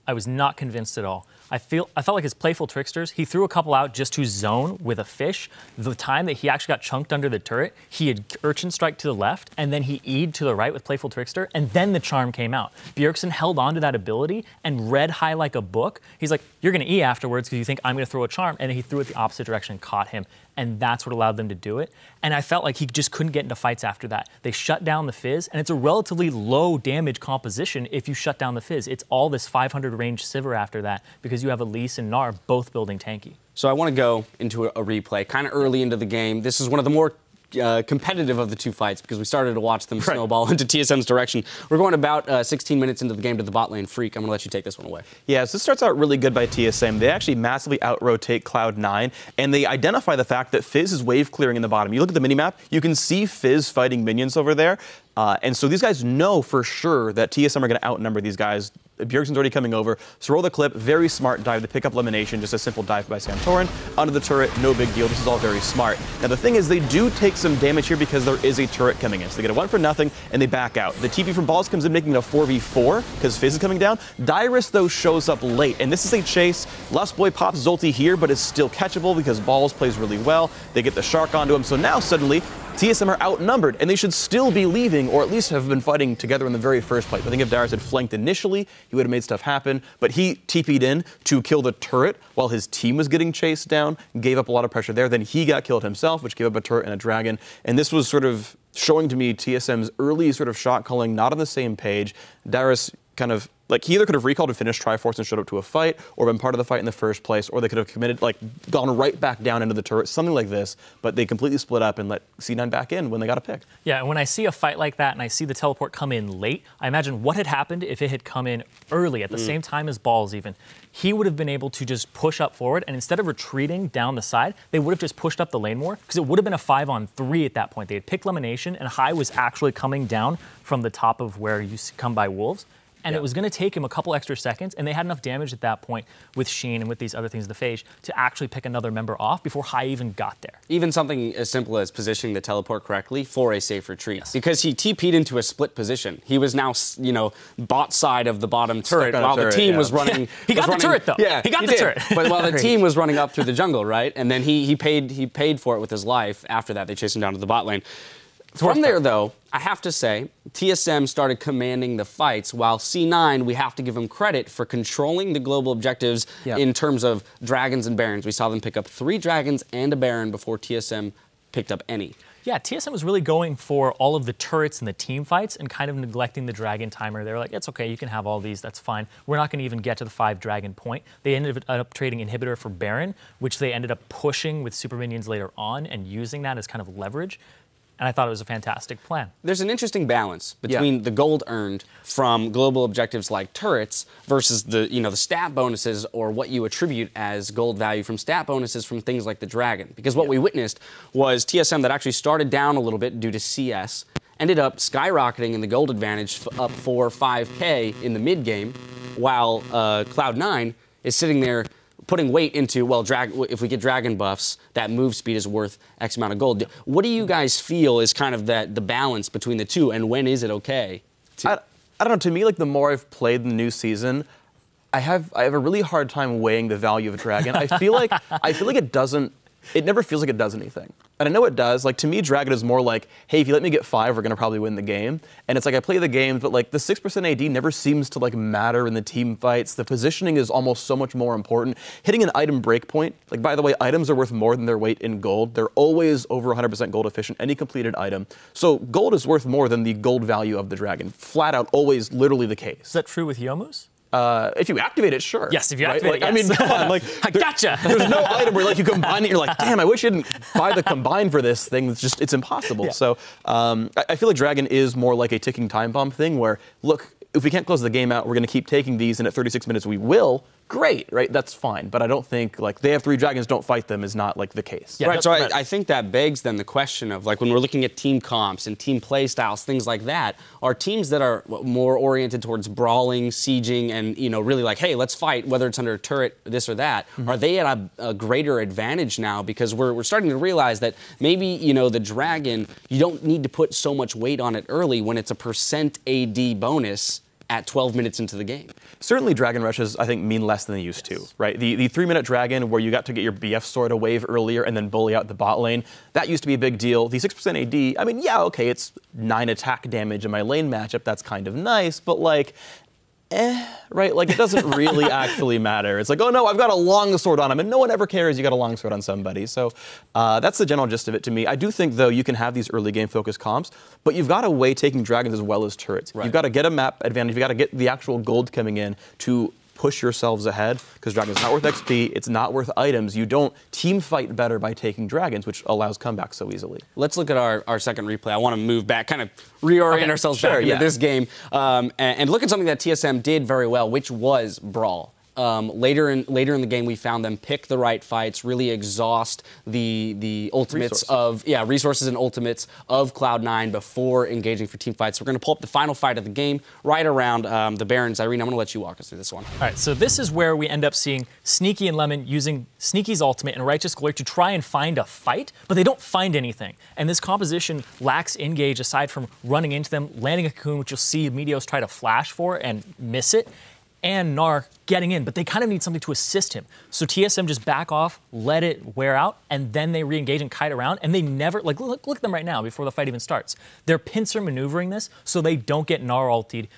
I was not convinced at all. I felt like his playful tricksters, he threw a couple out just to zone with a fish. The time that he actually got chunked under the turret, he had Urchin Strike to the left, and then he E'd to the right with Playful Trickster, and then the charm came out. Bjergsen held on to that ability and read High like a book. He's like, you're going to E afterwards because you think I'm going to throw a charm, and he threw it the opposite direction and caught him. And that's what allowed them to do it. And I felt like he just couldn't get into fights after that. They shut down the Fizz, and it's a relatively low damage composition if you shut down the Fizz. It's all this 500 range Sivir after that because you have Elise and Gnar both building tanky. So I want to go into a replay kind of early into the game. This is one of the more competitive of the two fights because we started to watch them snowball into TSM's direction. We're going about 16 minutes into the game to the bot lane. Freak, I'm going to let you take this one away. Yeah, so this starts out really good by TSM. They actually massively out-rotate Cloud9, and they identify the fact that Fizz is wave clearing in the bottom. You look at the minimap, you can see Fizz fighting minions over there. And so these guys know for sure that TSM are going to outnumber these guys. Bjergsen's already coming over. So roll the clip, very smart dive to pick up elimination, just a simple dive by Santorin. Onto the turret, no big deal. This is all very smart. Now the thing is, they do take some damage here because there is a turret coming in. So they get a 1 for nothing, and they back out. The TP from Balls comes in, making it a 4v4 because Fizz is coming down. Dyrus, though, shows up late, and this is a chase. Lust Boy pops his ulti here, but it's still catchable because Balls plays really well. They get the Shark onto him, so now suddenly TSM are outnumbered, and they should still be leaving, or at least have been fighting together in the very first place. I think if Dyrus had flanked initially, he would have made stuff happen, but he TP'd in to kill the turret while his team was getting chased down, gave up a lot of pressure there. Then he got killed himself, which gave up a turret and a dragon, and this was sort of showing to me TSM's early sort of shot calling not on the same page. Dyrus kind of, like, he either could have recalled and finished Triforce and showed up to a fight, or been part of the fight in the first place, or they could have committed, like, gone right back down into the turret, something like this, but they completely split up and let C9 back in when they got a pick. Yeah, and when I see a fight like that and I see the teleport come in late, I imagine what had happened if it had come in early, at the same time as Balls even. He would have been able to just push up forward, and instead of retreating down the side, they would have just pushed up the lane more, because it would have been a 5-on-3 at that point. They had picked elimination, and Hai was actually coming down from the top of where you come by Wolves. And it was going to take him a couple extra seconds, and they had enough damage at that point with Sheen and with these other things, the Phage, to actually pick another member off before Hai even got there. Even something as simple as positioning the teleport correctly for a safe retreat. Because he TP'd into a split position. He was now, you know, bot side of the bottom turret while the team was running. He got the turret, though. Yeah, he got the turret. But while the team was running up through the jungle, right? And then he paid for it with his life. After that, they chased him down to the bot lane. From there, though, I have to say, TSM started commanding the fights, while C9, we have to give them credit for controlling the global objectives in terms of dragons and barons. We saw them pick up 3 dragons and a baron before TSM picked up any. Yeah, TSM was really going for all of the turrets and the team fights and kind of neglecting the dragon timer. They were like, it's okay, you can have all these, that's fine. We're not going to even get to the 5 dragon point. They ended up trading inhibitor for baron, which they ended up pushing with super minions later on and using that as kind of leverage. And I thought it was a fantastic plan. There's an interesting balance between the gold earned from global objectives like turrets versus the the stat bonuses, or what you attribute as gold value from stat bonuses from things like the dragon. Because what we witnessed was TSM that actually started down a little bit due to CS, ended up skyrocketing in the gold advantage up 4 or 5K in the mid game, while Cloud9 is sitting there putting weight into, well, if we get dragon buffs, that move speed is worth X amount of gold. What do you guys feel is kind of the balance between the two, and when is it okay? I don't know. To me, like, the more I've played the new season, I have a really hard time weighing the value of dragon. I feel like it never feels like it does anything. And I know it does. Like, to me, dragon is more like, hey, if you let me get 5, we're gonna probably win the game. And it's like, I play the games, but like the 6% AD never seems to like matter in the team fights. The positioning is almost so much more important. Hitting an item breakpoint, like, by the way, items are worth more than their weight in gold. They're always over 100% gold efficient, any completed item. So gold is worth more than the gold value of the dragon. Flat out, always literally the case. Is that true with Youmu's? If you activate it, sure. Yes, if you activate it, yes. I mean, come on, like, I gotcha. There's no item where like you combine it, you're like, damn, I wish you didn't buy the combine for this thing. It's impossible. Yeah. So I feel like dragon is more like a ticking time bomb thing where, look, if we can't close the game out, we're going to keep taking these, and at 36 minutes we will. Great, right? That's fine. But I don't think, like, they have 3 dragons, don't fight them is not, like, the case. Yeah, right, so I think that begs, then, the question of, like, when we're looking at team comps and team play styles, things like that, are teams that are more oriented towards brawling, sieging, and, really like, hey, let's fight, whether it's under a turret, this or that, are they at a greater advantage now? Because we're starting to realize that maybe, the dragon, you don't need to put so much weight on it early when it's a % AD bonus at 12 minutes into the game. Certainly dragon rushes, I think, mean less than they used to, right? The 3-minute dragon where you got to get your BF sword a wave earlier and then bully out the bot lane, that used to be a big deal. The 6% AD, I mean, yeah, okay, it's 9 attack damage in my lane matchup, that's kind of nice, but like, right? Like, it doesn't really actually matter. It's like, oh no, I've got a long sword on him, and no one ever cares you got a long sword on somebody. So that's the general gist of it to me. I do think, though, you can have these early game focused comps, but you've got to weigh taking dragons as well as turrets. Right. You've got to get a map advantage. You've got to get the actual gold coming in to push yourselves ahead, because Dragon's not worth XP, it's not worth items. You don't team fight better by taking Dragons, which allows comebacks so easily. Let's look at our second replay. I want to move back, kind of reorient ourselves back into this game, and look at something that TSM did very well, which was Brawl. Later in the game, we found them pick the right fights, really exhaust the ultimates resources and ultimates of Cloud9 before engaging for team fights. So we're going to pull up the final fight of the game right around the Barons. Irene, I'm going to let you walk us through this one. All right, so this is where we end up seeing Sneaky and Lemon using Sneaky's ultimate and Righteous Glory to try and find a fight, but they don't find anything. And this composition lacks engage aside from running into them, landing a cocoon, which you'll see Meteos try to flash for and miss it, and Gnar getting in, but they kind of need something to assist him. So TSM just back off, let it wear out, and then they re-engage and kite around, and they never, like, look at them right now before the fight even starts. They're pincer maneuvering this so they don't get Gnar ultied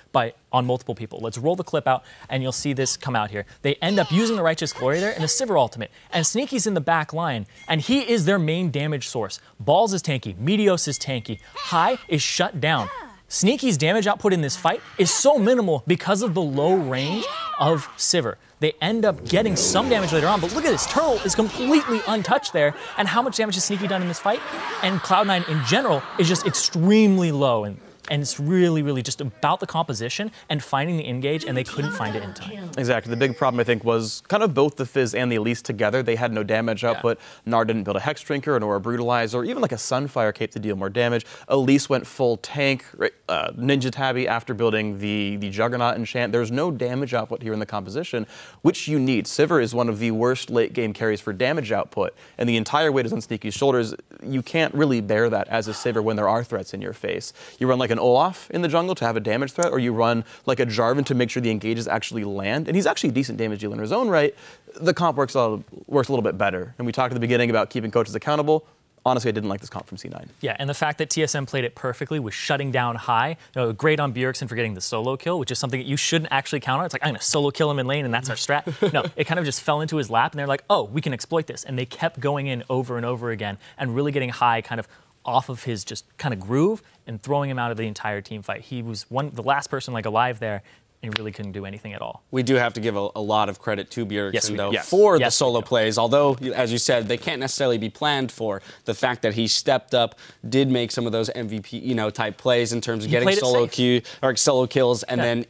on multiple people. Let's roll the clip out, and you'll see this come out here. They end up using the Righteous Glory there and a Sivir ultimate, and Sneaky's in the back line, and he is their main damage source. Balls is tanky, Meteos is tanky, High is shut down. Sneaky's damage output in this fight is so minimal because of the low range of Sivir. They end up getting some damage later on, but look at this. Turtle is completely untouched there. And how much damage has Sneaky done in this fight? And Cloud9 in general is just extremely low. And it's really, really just about the composition and finding the engage, and they couldn't find it in time. Exactly. The big problem, I think, was kind of both the Fizz and the Elise together. They had no damage output. Gnar didn't build a Hex Drinker nor a Brutalizer, or even like a Sunfire Cape to deal more damage. Elise went full tank, Ninja Tabby after building the Juggernaut enchant. There's no damage output here in the composition, which you need. Sivir is one of the worst late-game carries for damage output, and the entire weight is on Sneaky's shoulders. You can't really bear that as a Sivir when there are threats in your face. You run like an Olaf in the jungle to have a damage threat, or you run like a Jarvan to make sure the engages actually land, and he's actually a decent damage dealer in his own right. The comp works a little bit better, and we talked at the beginning about keeping coaches accountable. Honestly, I didn't like this comp from C9. Yeah, and the fact that TSM played it perfectly with shutting down High, great on Bjergsen for getting the solo kill, which is something that you shouldn't actually count on. It's like, I'm going to solo kill him in lane, and that's our strat. No, it kind of just fell into his lap, and they're like, oh, we can exploit this. And they kept going in over and over again and really getting High kind of off of his just kind of groove and throwing him out of the entire team fight. He was the last person like alive there, and he really couldn't do anything at all. We do have to give a lot of credit to Bjergsen, though, for the solo plays, although, as you said, they can't necessarily be planned for. The fact that he stepped up, did make some of those MVP, type plays in terms of getting solo kills, and then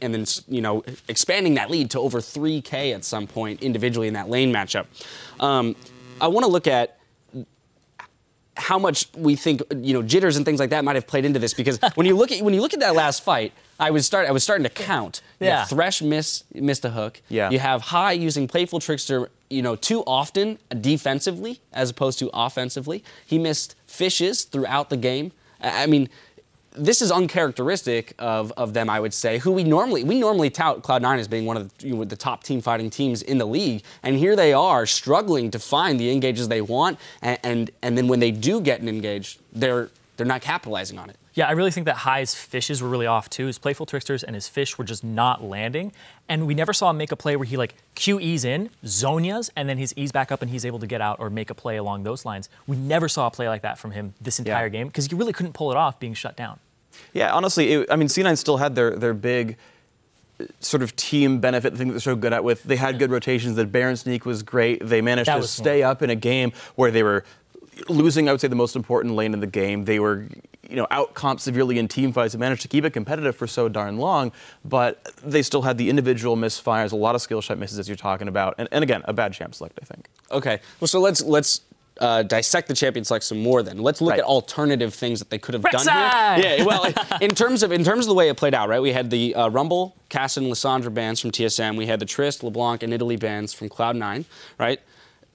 expanding that lead to over 3K at some point individually in that lane matchup. I want to look at how much we think jitters and things like that might have played into this, because when you look at that last fight, I was starting to count. Yeah. Thresh missed a hook. Yeah. You have High using Playful Trickster, too often defensively as opposed to offensively. He missed fishes throughout the game. I mean, this is uncharacteristic of them, I would say, who we normally tout Cloud9 as being one of the top team fighting teams in the league, and here they are struggling to find the engages they want, and then when they do get an engage, they're not capitalizing on it. Yeah, I really think that High's fishes were really off too. His Playful Tricksters and his fish were just not landing, and we never saw him make a play where he QEs in, Zonias, and then he's eased back up and he's able to get out or make a play along those lines. We never saw a play like that from him this entire game, because he really couldn't pull it off being shut down. Yeah, honestly, C9 still had their big sort of team benefit thing that they're so good at. They had good rotations. The Baron Sneak was great. They managed to stay up in a game where they were losing, I would say, the most important lane in the game. They were out-comped severely in team fights and managed to keep it competitive for so darn long, but they still had the individual misfires, a lot of skill shot misses as you're talking about, and again, a bad champ select, I think. Okay, well, so let's dissect the champion select some more then. Let's look at alternative things that they could have done here. Yeah, well, in terms of the way it played out, right? We had the Rumble, Cassidy, and Lissandra bans from TSM. We had the Trist, LeBlanc, and Italy bans from Cloud9, right?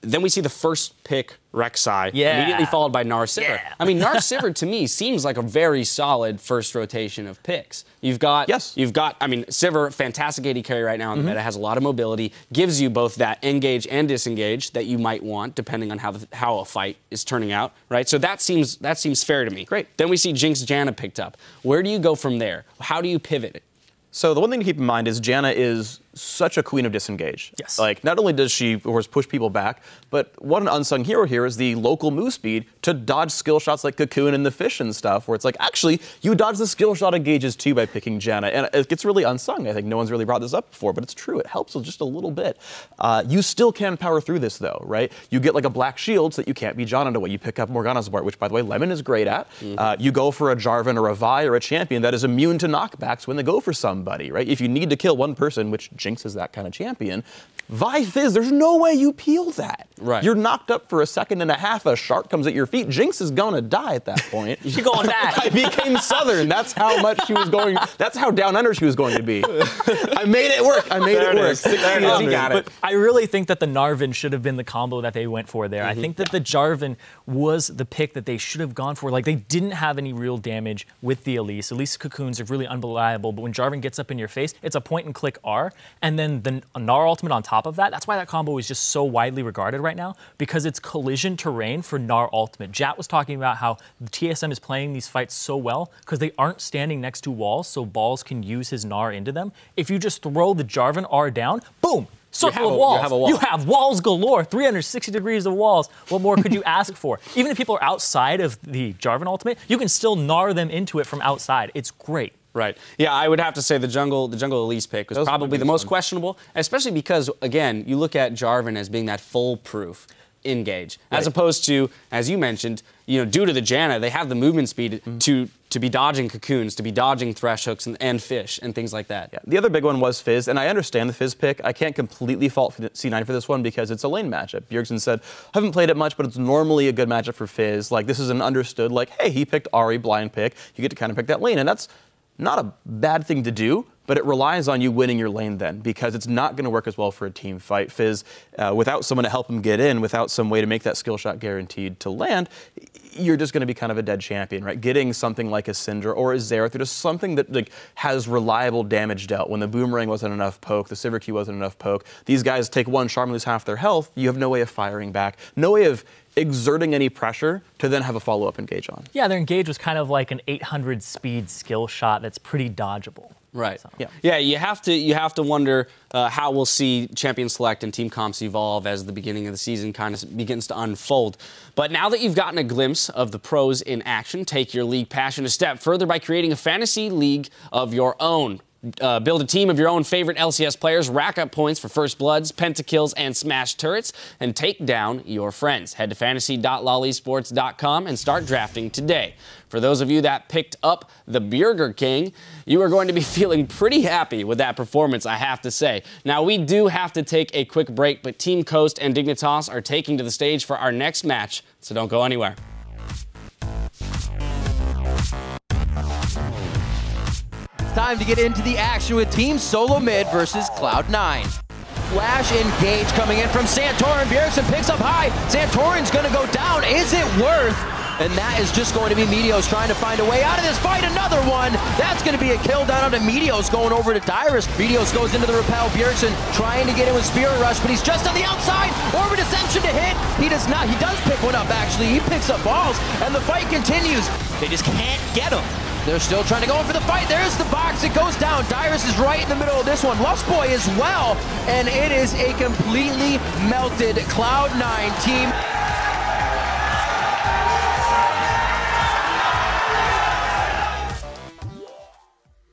Then we see the first pick, Rek'Sai, immediately followed by Gnar Sivir. Yeah. I mean, Gnar Sivir to me seems like a very solid first rotation of picks. You've got, Sivir, fantastic AD carry right now in the meta, has a lot of mobility, gives you both that engage and disengage that you might want, depending on how a fight is turning out, right? So that seems fair to me. Great. Then we see Jinx Janna picked up. Where do you go from there? How do you pivot it? So the one thing to keep in mind is Janna is such a queen of disengage. Yes. Like, not only does she, of course, push people back, but what an unsung hero here is the local move speed to dodge skill shots like Cocoon and the fish and stuff, where it's like, actually, you dodge the skill shot engages too by picking Janna. And it gets really unsung. I think no one's really brought this up before, but it's true. It helps just a little bit. You still can power through this, though, right? You get like a black shield so that you can't be Janna away. You pick up Morgana's Bart, which, by the way, Lemon is great at. You go for a Jarvan or a Vi or a champion that is immune to knockbacks when they go for somebody, right? If you need to kill one person, which Jinx is that kind of champion, Vi Fizz, there's no way you peel that. Right. You're knocked up for a second and a half, a shark comes at your feet, Jinx is gonna die at that point. You're going back. I became Southern. That's how much she was going, that's how down under she was going to be. I made it work. I made it work. 1600. You got it. But I really think that the Narvin should have been the combo that they went for there. I think that the Jarvan was the pick that they should have gone for. Like, they didn't have any real damage with the Elise. Elise Cocoons are really unreliable, but when Jarvan gets up in your face, it's a point-and-click R, and then the Gnar ultimate on top of that. That's why that combo is just so widely regarded right now, because it's collision terrain for Gnar ultimate. Jat was talking about how the TSM is playing these fights so well because they aren't standing next to walls, so balls can use his Gnar into them. If you just throw the Jarvan R down, boom! Circle of walls. You have walls galore, 360 degrees of walls. What more could you ask for? Even if people are outside of the Jarvan ultimate, you can still Gnar them into it from outside. It's great. Right. Yeah, I would have to say the jungle Elise pick was probably the most questionable, especially because, again, you look at Jarvan as being that foolproof engage, as opposed to, as you mentioned, due to the Janna, they have the movement speed to be dodging Cocoons, to be dodging Thresh hooks and fish and things like that. Yeah. The other big one was Fizz, and I understand the Fizz pick. I can't completely fault C9 for this one because it's a lane matchup. Bjergsen said, I haven't played it much, but it's normally a good matchup for Fizz. Like, this is an understood, like, hey, he picked Ahri, blind pick. You get to kind of pick that lane, and that's not a bad thing to do, but it relies on you winning your lane then, because it's not going to work as well for a team fight. Fizz, without someone to help him get in, without some way to make that skill shot guaranteed to land, you're just going to be kind of a dead champion, right? Getting something like a Syndra or a Xerath, or just something that like has reliable damage dealt. When the Boomerang wasn't enough poke, the Sivir Q wasn't enough poke, these guys take one charm, lose half their health, you have no way of firing back, no way of exerting any pressure to then have a follow-up engage on. Yeah, their engage was kind of like an 800 speed skill shot that's pretty dodgeable. Right. So. Yeah. You have to wonder how we'll see champion select and team comps evolve as the beginning of the season kind of begins to unfold. But now that you've gotten a glimpse of the pros in action, take your league passion a step further by creating a fantasy league of your own. Build a team of your own favorite LCS players, rack up points for first bloods, pentakills, and smash turrets, and take down your friends. Head to fantasy.lollysports.com and start drafting today. For those of you that picked up the Burger King, you are going to be feeling pretty happy with that performance, I have to say. Now, we do have to take a quick break, but Team Coast and Dignitas are taking to the stage for our next match, so don't go anywhere. Time to get into the action with Team SoloMid versus Cloud9. Flash engage coming in from Santorin. Bjergsen picks up high. Santorin's going to go down. Is it worth? And that is just going to be Meteos trying to find a way out of this fight. Another one. That's going to be a kill down onto Meteos going over to Dyrus. Meteos goes into the repel. Bjergsen trying to get in with Spirit Rush, but he's just on the outside. Orbit Deception to hit. He does not. He does pick one up, actually. He picks up balls, and the fight continues. They just can't get him. They're still trying to go in for the fight. There's the box. It goes down. Dyrus is right in the middle of this one. Lustboy as well. And it is a completely melted Cloud9 team.